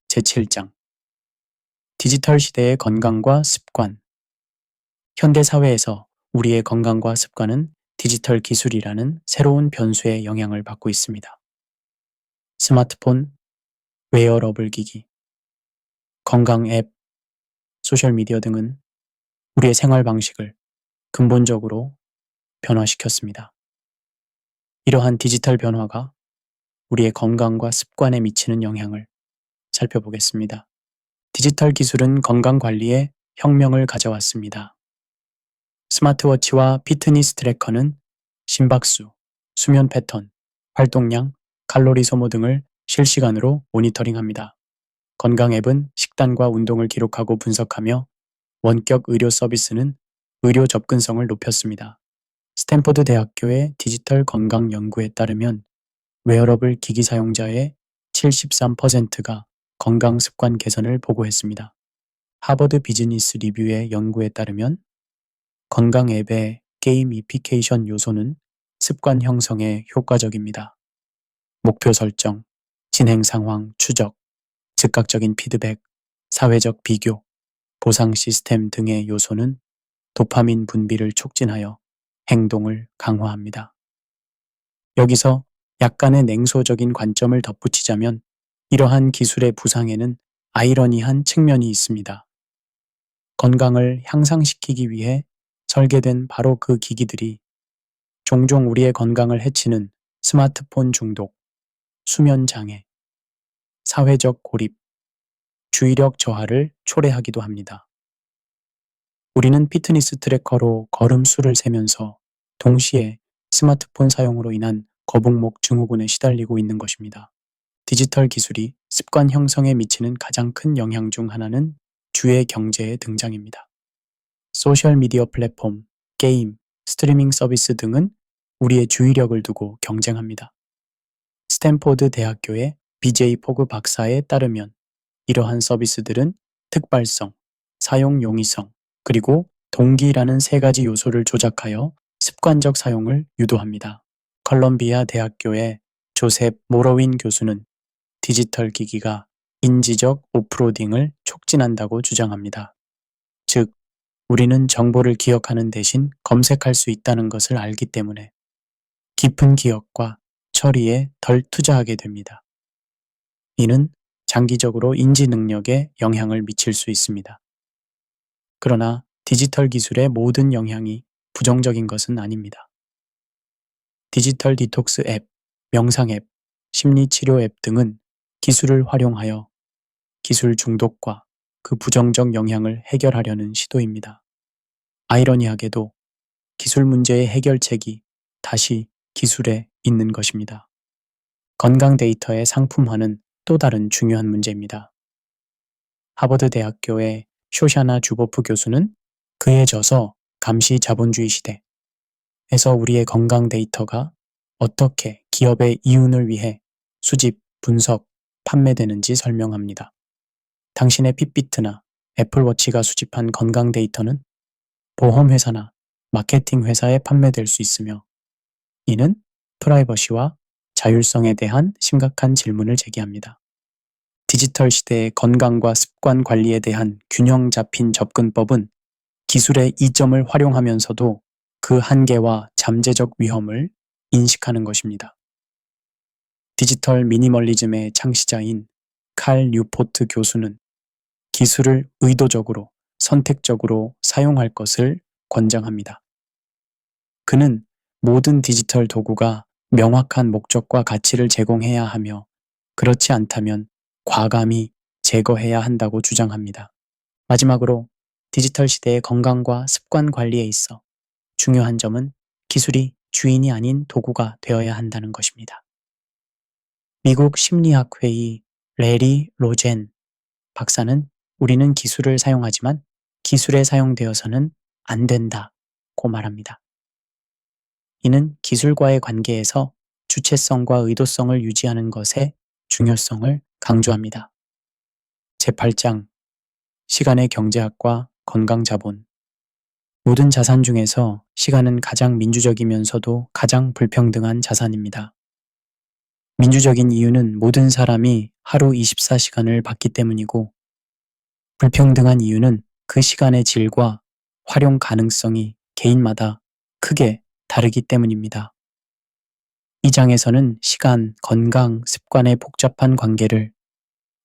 제7장 디지털 시대의 건강과 습관 현대 사회에서 우리의 건강과 습관은 디지털 기술이라는 새로운 변수의 영향을 받고 있습니다. 스마트폰, 웨어러블 기기, 건강 앱, 소셜미디어 등은 우리의 생활 방식을 근본적으로 변화시켰습니다. 이러한 디지털 변화가 우리의 건강과 습관에 미치는 영향을 살펴보겠습니다. 디지털 기술은 건강 관리에 혁명을 가져왔습니다. 스마트워치와 피트니스 트래커는 심박수, 수면 패턴, 활동량, 칼로리 소모 등을 실시간으로 모니터링합니다. 건강 앱은 식단과 운동을 기록하고 분석하며 원격 의료 서비스는 의료 접근성을 높였습니다. 스탠포드 대학교의 디지털 건강 연구에 따르면 웨어러블 기기 사용자의 73%가 건강 습관 개선을 보고했습니다. 하버드 비즈니스 리뷰의 연구에 따르면 건강 앱의 게이미피케이션 요소는 습관 형성에 효과적입니다. 목표 설정, 진행 상황 추적, 즉각적인 피드백, 사회적 비교, 보상 시스템 등의 요소는 도파민 분비를 촉진하여 행동을 강화합니다. 여기서 약간의 냉소적인 관점을 덧붙이자면 이러한 기술의 부상에는 아이러니한 측면이 있습니다. 건강을 향상시키기 위해 설계된 바로 그 기기들이 종종 우리의 건강을 해치는 스마트폰 중독, 수면 장애, 사회적 고립, 주의력 저하를 초래하기도 합니다. 우리는 피트니스 트래커로 걸음 수를 세면서 동시에 스마트폰 사용으로 인한 거북목 증후군에 시달리고 있는 것입니다. 디지털 기술이 습관 형성에 미치는 가장 큰 영향 중 하나는 주의 경제의 등장입니다. 소셜미디어 플랫폼, 게임, 스트리밍 서비스 등은 우리의 주의력을 두고 경쟁합니다. 스탠포드 대학교의 BJ 포그 박사에 따르면 이러한 서비스들은 특발성, 사용 용이성, 그리고 동기라는 세 가지 요소를 조작하여 습관적 사용을 유도합니다. 컬럼비아 대학교의 조셉 모러윈 교수는 디지털 기기가 인지적 오프로딩을 촉진한다고 주장합니다. 즉, 우리는 정보를 기억하는 대신 검색할 수 있다는 것을 알기 때문에 깊은 기억과 처리에 덜 투자하게 됩니다. 이는 장기적으로 인지 능력에 영향을 미칠 수 있습니다. 그러나 디지털 기술의 모든 영향이 부정적인 것은 아닙니다. 디지털 디톡스 앱, 명상 앱, 심리치료 앱 등은 기술을 활용하여 기술 중독과 그 부정적 영향을 해결하려는 시도입니다. 아이러니하게도 기술 문제의 해결책이 다시 기술에 있는 것입니다. 건강 데이터의 상품화는 또 다른 중요한 문제입니다. 하버드 대학교의 쇼샤나 주보프 교수는 그에 져서 감시 자본주의 시대에서 우리의 건강 데이터가 어떻게 기업의 이윤을 위해 수집, 분석, 판매되는지 설명합니다. 당신의 핏비트나 애플워치가 수집한 건강 데이터는 보험회사나 마케팅 회사에 판매될 수 있으며 이는 프라이버시와 자율성에 대한 심각한 질문을 제기합니다. 디지털 시대의 건강과 습관 관리에 대한 균형 잡힌 접근법은 기술의 이점을 활용하면서도 그 한계와 잠재적 위험을 인식하는 것입니다. 디지털 미니멀리즘의 창시자인 칼 뉴포트 교수는 기술을 의도적으로 선택적으로 사용할 것을 권장합니다. 그는 모든 디지털 도구가 명확한 목적과 가치를 제공해야 하며 그렇지 않다면 과감히 제거해야 한다고 주장합니다. 마지막으로 디지털 시대의 건강과 습관 관리에 있어 중요한 점은 기술이 주인이 아닌 도구가 되어야 한다는 것입니다. 미국 심리학회의 레리 로젠 박사는 우리는 기술을 사용하지만 기술에 사용되어서는 안 된다고 말합니다. 이는 기술과의 관계에서 주체성과 의도성을 유지하는 것의 중요성을 강조합니다. 제8장 시간의 경제학과 건강자본 모든 자산 중에서 시간은 가장 민주적이면서도 가장 불평등한 자산입니다. 민주적인 이유는 모든 사람이 하루 24시간을 받기 때문이고 불평등한 이유는 그 시간의 질과 활용 가능성이 개인마다 크게 다르기 때문입니다. 이 장에서는 시간, 건강, 습관의 복잡한 관계를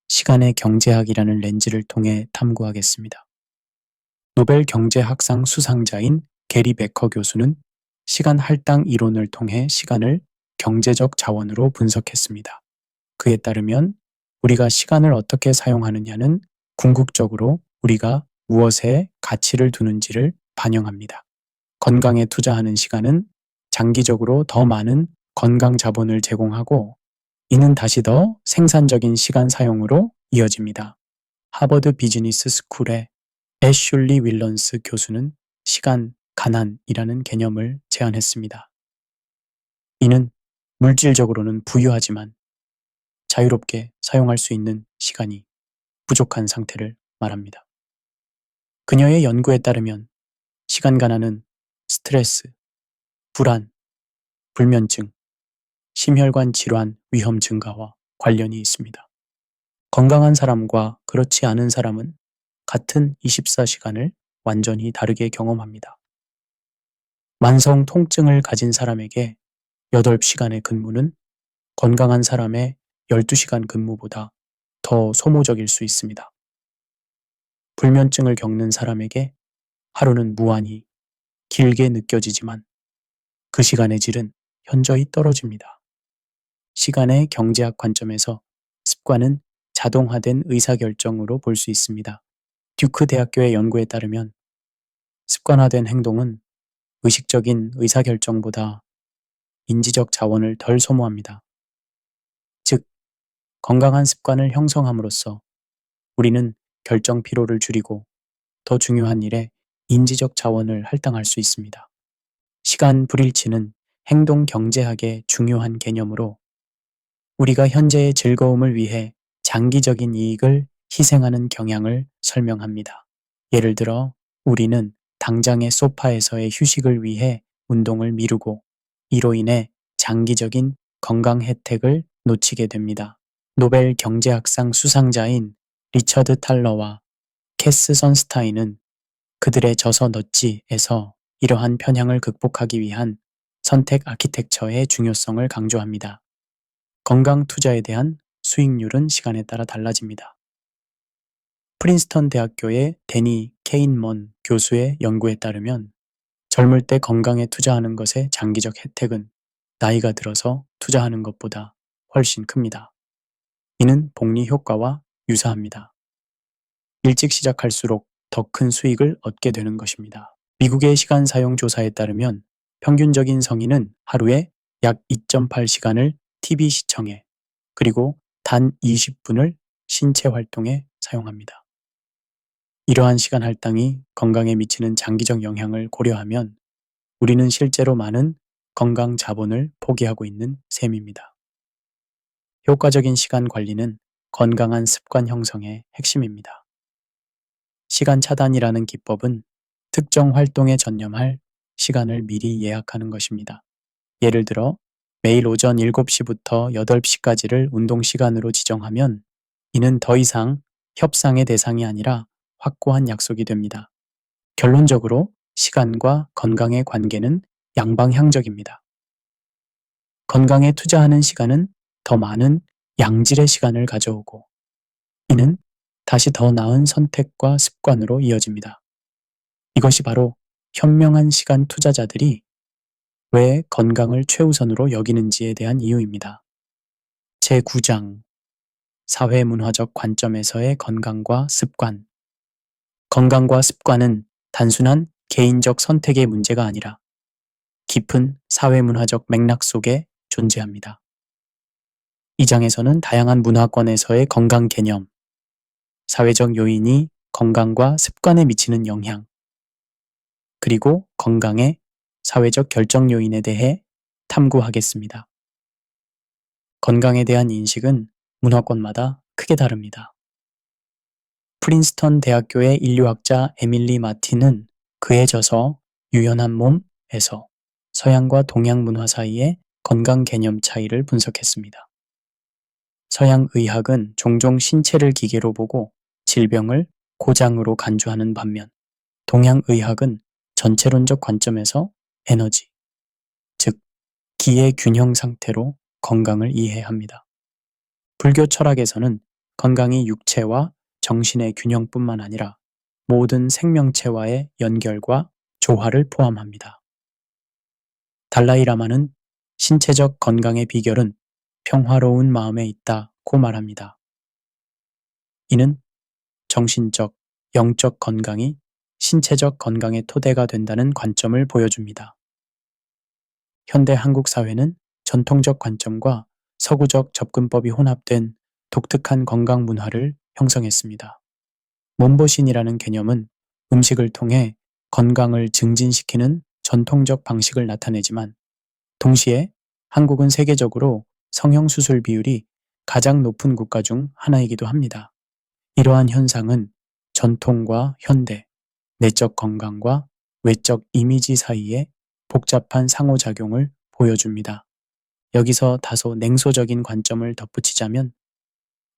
시간의 경제학이라는 렌즈를 통해 탐구하겠습니다. 노벨 경제학상 수상자인 게리 베커 교수는 시간 할당 이론을 통해 시간을 경제적 자원으로 분석했습니다. 그에 따르면 우리가 시간을 어떻게 사용하느냐는 궁극적으로 우리가 무엇에 가치를 두는지를 반영합니다. 건강에 투자하는 시간은 장기적으로 더 많은 건강 자본을 제공하고 이는 다시 더 생산적인 시간 사용으로 이어집니다. 하버드 비즈니스 스쿨의 애슐리 윌런스 교수는 시간 가난이라는 개념을 제안했습니다. 이는 물질적으로는 부유하지만 자유롭게 사용할 수 있는 시간이 부족한 상태를 말합니다. 그녀의 연구에 따르면 시간 가난은 스트레스, 불안, 불면증, 심혈관 질환 위험 증가와 관련이 있습니다. 건강한 사람과 그렇지 않은 사람은 같은 24시간을 완전히 다르게 경험합니다. 만성 통증을 가진 사람에게 8시간의 근무는 건강한 사람의 12시간 근무보다 더 소모적일 수 있습니다. 불면증을 겪는 사람에게 하루는 무한히 길게 느껴지지만 그 시간의 질은 현저히 떨어집니다. 시간의 경제학 관점에서 습관은 자동화된 의사결정으로 볼 수 있습니다. 듀크 대학교의 연구에 따르면 습관화된 행동은 의식적인 의사결정보다 인지적 자원을 덜 소모합니다. 즉, 건강한 습관을 형성함으로써 우리는 결정 피로를 줄이고 더 중요한 일에 인지적 자원을 할당할 수 있습니다. 시간 불일치는 행동 경제학의 중요한 개념으로 우리가 현재의 즐거움을 위해 장기적인 이익을 희생하는 경향을 설명합니다. 예를 들어 우리는 당장의 소파에서의 휴식을 위해 운동을 미루고 이로 인해 장기적인 건강 혜택을 놓치게 됩니다. 노벨 경제학상 수상자인 리처드 탈러와 캐스 선스타인은 그들의 저서 넛지에서 이러한 편향을 극복하기 위한 선택 아키텍처의 중요성을 강조합니다. 건강 투자에 대한 수익률은 시간에 따라 달라집니다. 프린스턴 대학교의 데니 케인먼 교수의 연구에 따르면 젊을 때 건강에 투자하는 것의 장기적 혜택은 나이가 들어서 투자하는 것보다 훨씬 큽니다. 이는 복리 효과와 유사합니다. 일찍 시작할수록 더 큰 수익을 얻게 되는 것입니다. 미국의 시간 사용 조사에 따르면 평균적인 성인은 하루에 약 2.8시간을 TV 시청에 그리고 단 20분을 신체 활동에 사용합니다. 이러한 시간 할당이 건강에 미치는 장기적 영향을 고려하면 우리는 실제로 많은 건강 자본을 포기하고 있는 셈입니다. 효과적인 시간 관리는 건강한 습관 형성의 핵심입니다. 시간 차단이라는 기법은 특정 활동에 전념할 시간을 미리 예약하는 것입니다. 예를 들어 매일 오전 7시부터 8시까지를 운동 시간으로 지정하면 이는 더 이상 협상의 대상이 아니라 확고한 약속이 됩니다. 결론적으로 시간과 건강의 관계는 양방향적입니다. 건강에 투자하는 시간은 더 많은 양질의 시간을 가져오고 이는 다시 더 나은 선택과 습관으로 이어집니다. 이것이 바로 현명한 시간 투자자들이 왜 건강을 최우선으로 여기는지에 대한 이유입니다. 제9장 사회문화적 관점에서의 건강과 습관. 건강과 습관은 단순한 개인적 선택의 문제가 아니라 깊은 사회문화적 맥락 속에 존재합니다. 이 장에서는 다양한 문화권에서의 건강 개념, 사회적 요인이 건강과 습관에 미치는 영향, 그리고 건강의 사회적 결정 요인에 대해 탐구하겠습니다. 건강에 대한 인식은 문화권마다 크게 다릅니다. 프린스턴 대학교의 인류학자 에밀리 마틴은 그의 저서 유연한 몸에서 서양과 동양 문화 사이의 건강 개념 차이를 분석했습니다. 서양 의학은 종종 신체를 기계로 보고 질병을 고장으로 간주하는 반면 동양 의학은 전체론적 관점에서 에너지, 즉 기의 균형 상태로 건강을 이해합니다. 불교 철학에서는 건강이 육체와 정신의 균형뿐만 아니라 모든 생명체와의 연결과 조화를 포함합니다. 달라이 라마는 신체적 건강의 비결은 평화로운 마음에 있다고 말합니다. 이는 정신적, 영적 건강이 신체적 건강의 토대가 된다는 관점을 보여줍니다. 현대 한국 사회는 전통적 관점과 서구적 접근법이 혼합된 독특한 건강 문화를 형성했습니다. 몸보신이라는 개념은 음식을 통해 건강을 증진시키는 전통적 방식을 나타내지만 동시에 한국은 세계적으로 성형수술 비율이 가장 높은 국가 중 하나이기도 합니다. 이러한 현상은 전통과 현대, 내적 건강과 외적 이미지 사이의 복잡한 상호작용을 보여줍니다. 여기서 다소 냉소적인 관점을 덧붙이자면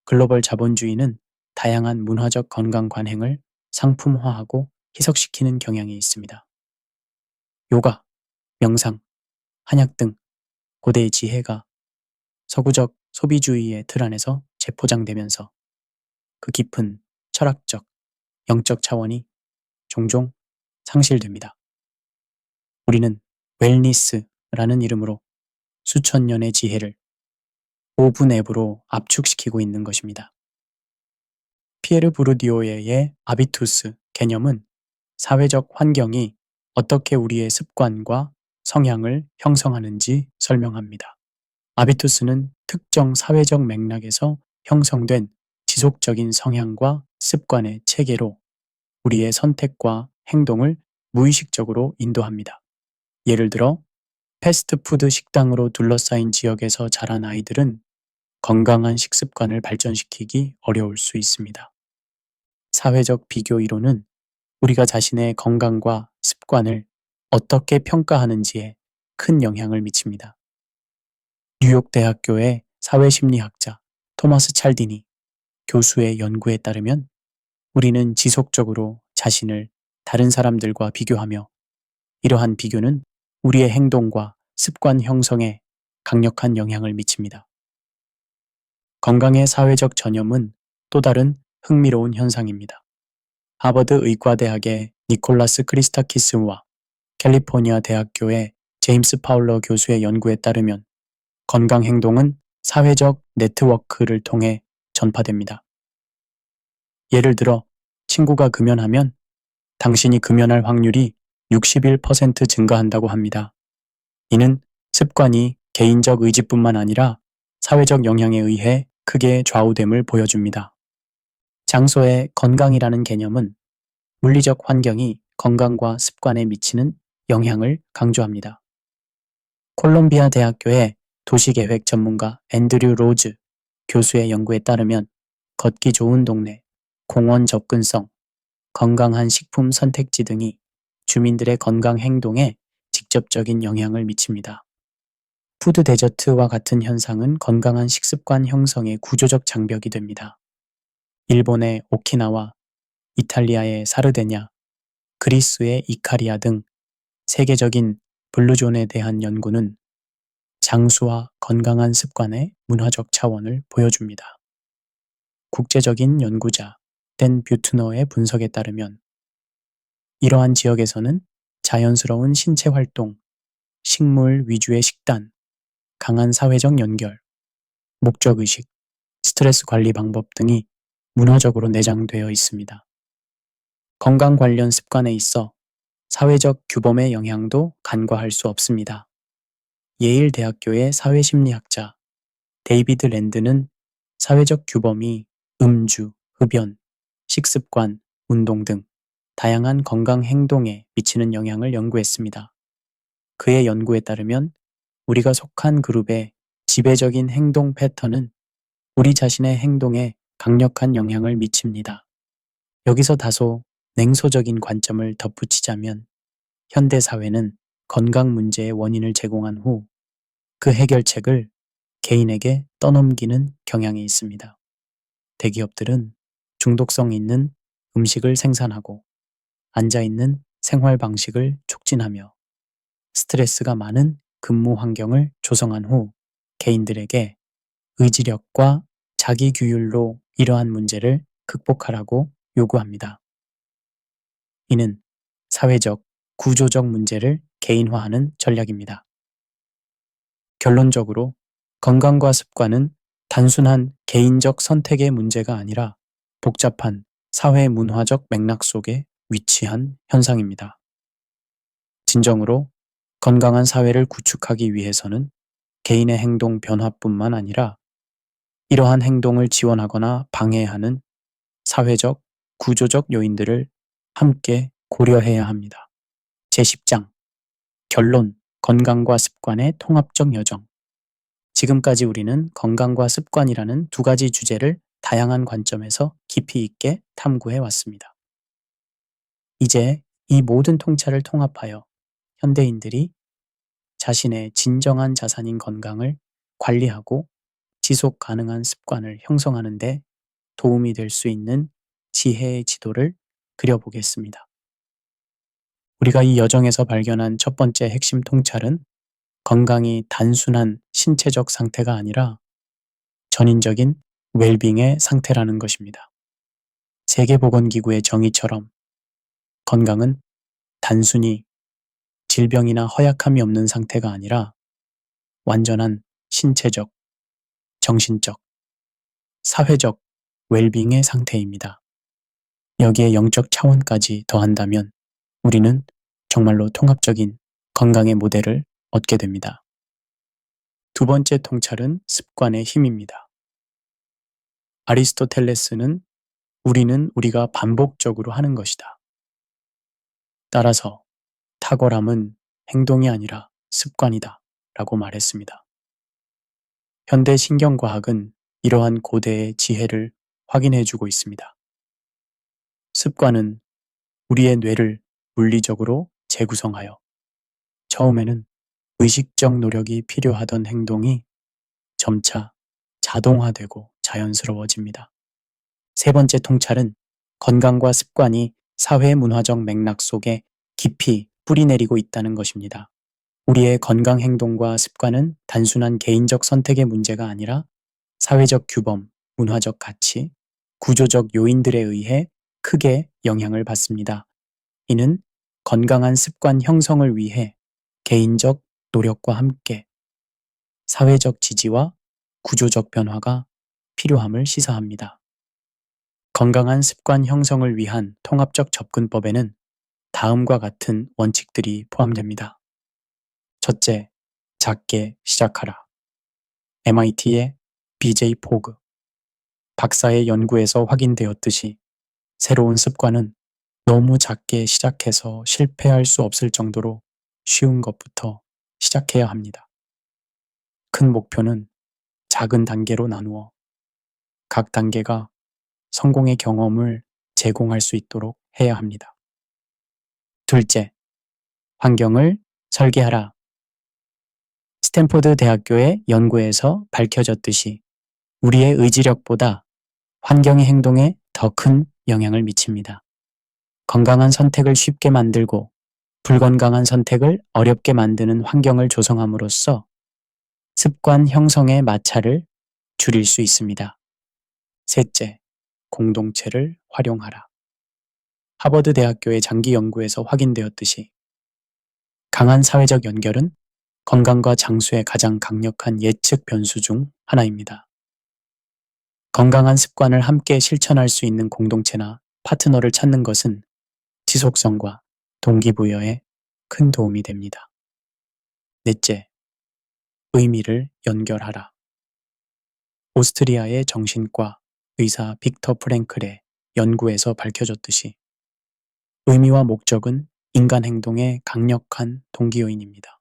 글로벌 자본주의는 다양한 문화적 건강 관행을 상품화하고 희석시키는 경향이 있습니다. 요가, 명상, 한약 등 고대의 지혜가 서구적 소비주의의 틀 안에서 재포장되면서 그 깊은 철학적, 영적 차원이 종종 상실됩니다. 우리는 웰니스라는 이름으로 수천 년의 지혜를 5분 앱으로 압축시키고 있는 것입니다. 피에르 부르디오의 아비투스 개념은 사회적 환경이 어떻게 우리의 습관과 성향을 형성하는지 설명합니다. 아비투스는 특정 사회적 맥락에서 형성된 지속적인 성향과 습관의 체계로 우리의 선택과 행동을 무의식적으로 인도합니다. 예를 들어 패스트푸드 식당으로 둘러싸인 지역에서 자란 아이들은 건강한 식습관을 발전시키기 어려울 수 있습니다. 사회적 비교 이론은 우리가 자신의 건강과 습관을 어떻게 평가하는지에 큰 영향을 미칩니다. 뉴욕 대학교의 사회심리학자 토마스 찰디니 교수의 연구에 따르면 우리는 지속적으로 자신을 다른 사람들과 비교하며 이러한 비교는 우리의 행동과 습관 형성에 강력한 영향을 미칩니다. 건강의 사회적 전염은 또 다른 흥미로운 현상입니다. 하버드 의과대학의 니콜라스 크리스타키스와 캘리포니아 대학교의 제임스 파울러 교수의 연구에 따르면 건강 행동은 사회적 네트워크를 통해 전파됩니다. 예를 들어 친구가 금연하면 당신이 금연할 확률이 61% 증가한다고 합니다. 이는 습관이 개인적 의지뿐만 아니라 사회적 영향에 의해 크게 좌우됨을 보여줍니다. 장소의 건강이라는 개념은 물리적 환경이 건강과 습관에 미치는 영향을 강조합니다. 콜롬비아 대학교의 도시계획 전문가 앤드류 로즈 교수의 연구에 따르면 걷기 좋은 동네, 공원 접근성, 건강한 식품 선택지 등이 주민들의 건강 행동에 직접적인 영향을 미칩니다. 푸드 데저트와 같은 현상은 건강한 식습관 형성의 구조적 장벽이 됩니다. 일본의 오키나와, 이탈리아의 사르데냐, 그리스의 이카리아 등 세계적인 블루존에 대한 연구는 장수와 건강한 습관의 문화적 차원을 보여줍니다. 국제적인 연구자 댄 뷰트너의 분석에 따르면 이러한 지역에서는 자연스러운 신체 활동, 식물 위주의 식단, 강한 사회적 연결, 목적의식, 스트레스 관리 방법 등이 문화적으로 내장되어 있습니다. 건강 관련 습관에 있어 사회적 규범의 영향도 간과할 수 없습니다. 예일 대학교의 사회심리학자 데이비드 랜드는 사회적 규범이 음주, 흡연, 식습관, 운동 등 다양한 건강 행동에 미치는 영향을 연구했습니다. 그의 연구에 따르면 우리가 속한 그룹의 지배적인 행동 패턴은 우리 자신의 행동에 강력한 영향을 미칩니다. 여기서 다소 냉소적인 관점을 덧붙이자면 현대 사회는 건강 문제의 원인을 제공한 후 그 해결책을 개인에게 떠넘기는 경향이 있습니다. 대기업들은 중독성 있는 음식을 생산하고 앉아있는 생활 방식을 촉진하며 스트레스가 많은 근무 환경을 조성한 후 개인들에게 의지력과 자기 규율로 이러한 문제를 극복하라고 요구합니다. 이는 사회적, 구조적 문제를 개인화하는 전략입니다. 결론적으로 건강과 습관은 단순한 개인적 선택의 문제가 아니라 복잡한 사회 문화적 맥락 속에 위치한 현상입니다. 진정으로 건강한 사회를 구축하기 위해서는 개인의 행동 변화뿐만 아니라 이러한 행동을 지원하거나 방해하는 사회적, 구조적 요인들을 함께 고려해야 합니다. 제10장 결론, 건강과 습관의 통합적 여정. 지금까지 우리는 건강과 습관이라는 두 가지 주제를 다양한 관점에서 깊이 있게 탐구해 왔습니다. 이제 이 모든 통찰을 통합하여 현대인들이 자신의 진정한 자산인 건강을 관리하고 지속 가능한 습관을 형성하는 데 도움이 될 수 있는 지혜의 지도를 그려보겠습니다. 우리가 이 여정에서 발견한 첫 번째 핵심 통찰은 건강이 단순한 신체적 상태가 아니라 전인적인 웰빙의 상태라는 것입니다. 세계보건기구의 정의처럼 건강은 단순히 질병이나 허약함이 없는 상태가 아니라 완전한 신체적, 정신적, 사회적 웰빙의 상태입니다. 여기에 영적 차원까지 더한다면 우리는 정말로 통합적인 건강의 모델을 얻게 됩니다. 두 번째 통찰은 습관의 힘입니다. 아리스토텔레스는 우리는 우리가 반복적으로 하는 것이다. 따라서 탁월함은 행동이 아니라 습관이다 라고 말했습니다. 현대 신경과학은 이러한 고대의 지혜를 확인해주고 있습니다. 습관은 우리의 뇌를 물리적으로 재구성하여 처음에는 의식적 노력이 필요하던 행동이 점차 자동화되고 자연스러워집니다. 세 번째 통찰은 건강과 습관이 사회 문화적 맥락 속에 깊이 뿌리내리고 있다는 것입니다. 우리의 건강 행동과 습관은 단순한 개인적 선택의 문제가 아니라 사회적 규범, 문화적 가치, 구조적 요인들에 의해 크게 영향을 받습니다. 이는 건강한 습관 형성을 위해 개인적 노력과 함께 사회적 지지와 구조적 변화가 필요함을 시사합니다. 건강한 습관 형성을 위한 통합적 접근법에는 다음과 같은 원칙들이 포함됩니다. 첫째, 작게 시작하라. MIT의 BJ 포그 박사의 연구에서 확인되었듯이 새로운 습관은 너무 작게 시작해서 실패할 수 없을 정도로 쉬운 것부터 시작해야 합니다. 큰 목표는 작은 단계로 나누어 각 단계가 성공의 경험을 제공할 수 있도록 해야 합니다. 둘째, 환경을 설계하라. 스탠포드 대학교의 연구에서 밝혀졌듯이 우리의 의지력보다 환경의 행동에 더 큰 영향을 미칩니다. 건강한 선택을 쉽게 만들고 불건강한 선택을 어렵게 만드는 환경을 조성함으로써 습관 형성의 마찰을 줄일 수 있습니다. 셋째, 공동체를 활용하라. 하버드 대학교의 장기 연구에서 확인되었듯이 강한 사회적 연결은 건강과 장수의 가장 강력한 예측 변수 중 하나입니다. 건강한 습관을 함께 실천할 수 있는 공동체나 파트너를 찾는 것은 지속성과 동기부여에 큰 도움이 됩니다. 넷째, 의미를 연결하라. 오스트리아의 정신과 의사 빅터 프랭클의 연구에서 밝혀졌듯이 의미와 목적은 인간 행동의 강력한 동기요인입니다.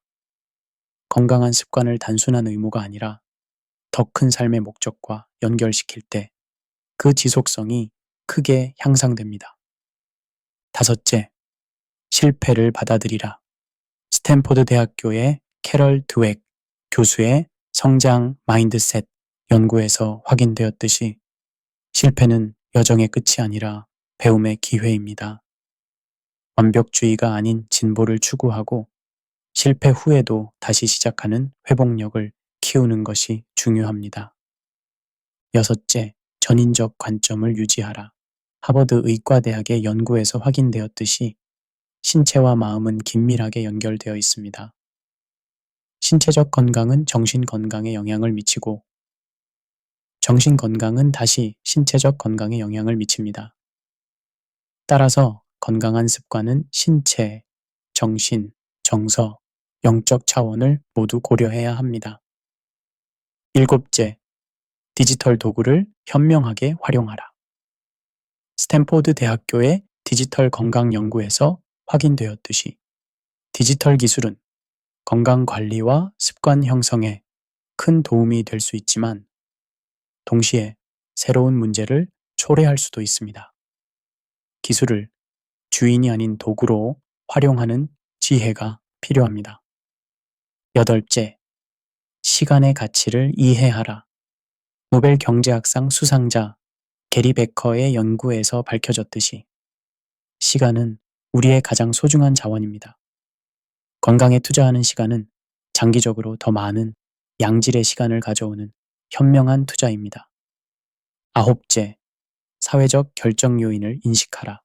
건강한 습관을 단순한 의무가 아니라 더 큰 삶의 목적과 연결시킬 때 그 지속성이 크게 향상됩니다. 다섯째, 실패를 받아들이라. 스탠포드 대학교의 캐럴 드웩 교수의 성장 마인드셋 연구에서 확인되었듯이 실패는 여정의 끝이 아니라 배움의 기회입니다. 완벽주의가 아닌 진보를 추구하고 실패 후에도 다시 시작하는 회복력을 키우는 것이 중요합니다. 여섯째, 전인적 관점을 유지하라. 하버드 의과대학의 연구에서 확인되었듯이 신체와 마음은 긴밀하게 연결되어 있습니다. 신체적 건강은 정신 건강에 영향을 미치고 정신 건강은 다시 신체적 건강에 영향을 미칩니다. 따라서 건강한 습관은 신체, 정신, 정서, 영적 차원을 모두 고려해야 합니다. 일곱째, 디지털 도구를 현명하게 활용하라. 스탠포드 대학교의 디지털 건강 연구에서 확인되었듯이 디지털 기술은 건강 관리와 습관 형성에 큰 도움이 될 수 있지만 동시에 새로운 문제를 초래할 수도 있습니다. 기술을 주인이 아닌 도구로 활용하는 지혜가 필요합니다. 여덟째, 시간의 가치를 이해하라. 노벨 경제학상 수상자 게리 베커의 연구에서 밝혀졌듯이 시간은 우리의 가장 소중한 자원입니다. 건강에 투자하는 시간은 장기적으로 더 많은 양질의 시간을 가져오는 현명한 투자입니다. 아홉째, 사회적 결정 요인을 인식하라.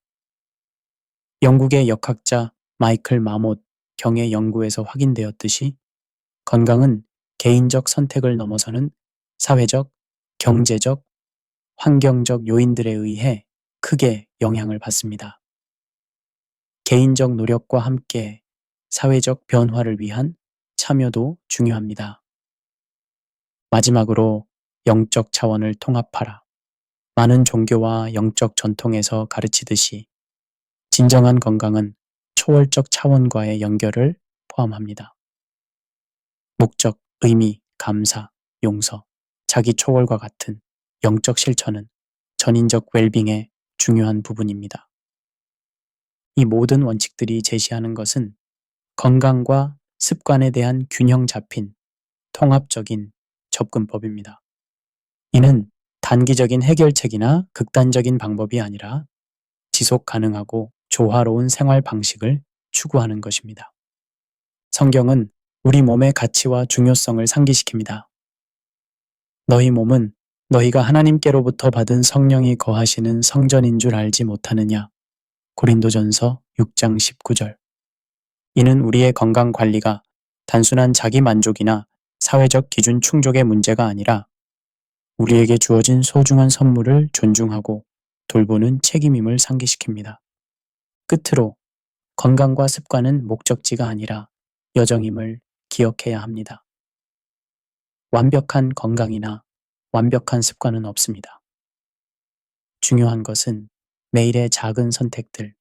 영국의 역학자 마이클 마못 경의 연구에서 확인되었듯이 건강은 개인적 선택을 넘어서는 사회적, 경제적, 환경적 요인들에 의해 크게 영향을 받습니다. 개인적 노력과 함께 사회적 변화를 위한 참여도 중요합니다. 마지막으로 영적 차원을 통합하라. 많은 종교와 영적 전통에서 가르치듯이 진정한 건강은 초월적 차원과의 연결을 포함합니다. 목적, 의미, 감사, 용서, 자기 초월과 같은 영적 실천은 전인적 웰빙의 중요한 부분입니다. 이 모든 원칙들이 제시하는 것은 건강과 습관에 대한 균형 잡힌 통합적인 접근법입니다. 이는 단기적인 해결책이나 극단적인 방법이 아니라 지속 가능하고 조화로운 생활 방식을 추구하는 것입니다. 성경은 우리 몸의 가치와 중요성을 상기시킵니다. 너희 몸은 너희가 하나님께로부터 받은 성령이 거하시는 성전인 줄 알지 못하느냐. 고린도전서 6장 19절. 이는 우리의 건강 관리가 단순한 자기 만족이나 사회적 기준 충족의 문제가 아니라 우리에게 주어진 소중한 선물을 존중하고 돌보는 책임임을 상기시킵니다. 끝으로 건강과 습관은 목적지가 아니라 여정임을 기억해야 합니다. 완벽한 건강이나 완벽한 습관은 없습니다. 중요한 것은 매일의 작은 선택들,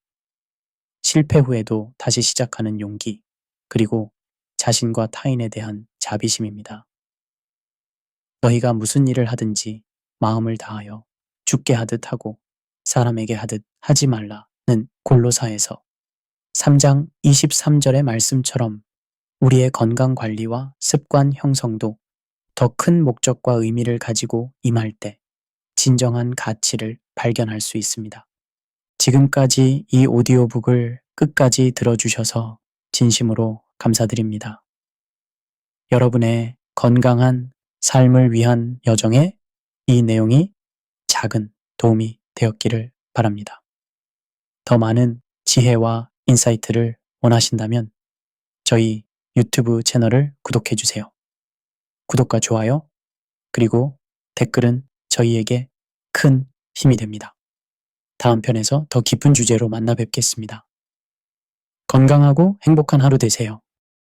실패 후에도 다시 시작하는 용기, 그리고 자신과 타인에 대한 자비심입니다. 너희가 무슨 일을 하든지 마음을 다하여 주께 하듯 하고 사람에게 하듯 하지 말라는 골로사에서 3장 23절의 말씀처럼 우리의 건강 관리와 습관 형성도 더 큰 목적과 의미를 가지고 임할 때 진정한 가치를 발견할 수 있습니다. 지금까지 이 오디오북을 끝까지 들어주셔서 진심으로 감사드립니다. 여러분의 건강한 삶을 위한 여정에 이 내용이 작은 도움이 되었기를 바랍니다. 더 많은 지혜와 인사이트를 원하신다면 저희 유튜브 채널을 구독해주세요. 구독과 좋아요, 그리고 댓글은 저희에게 큰 힘이 됩니다. 다음 편에서 더 깊은 주제로 만나 뵙겠습니다. 건강하고 행복한 하루 되세요.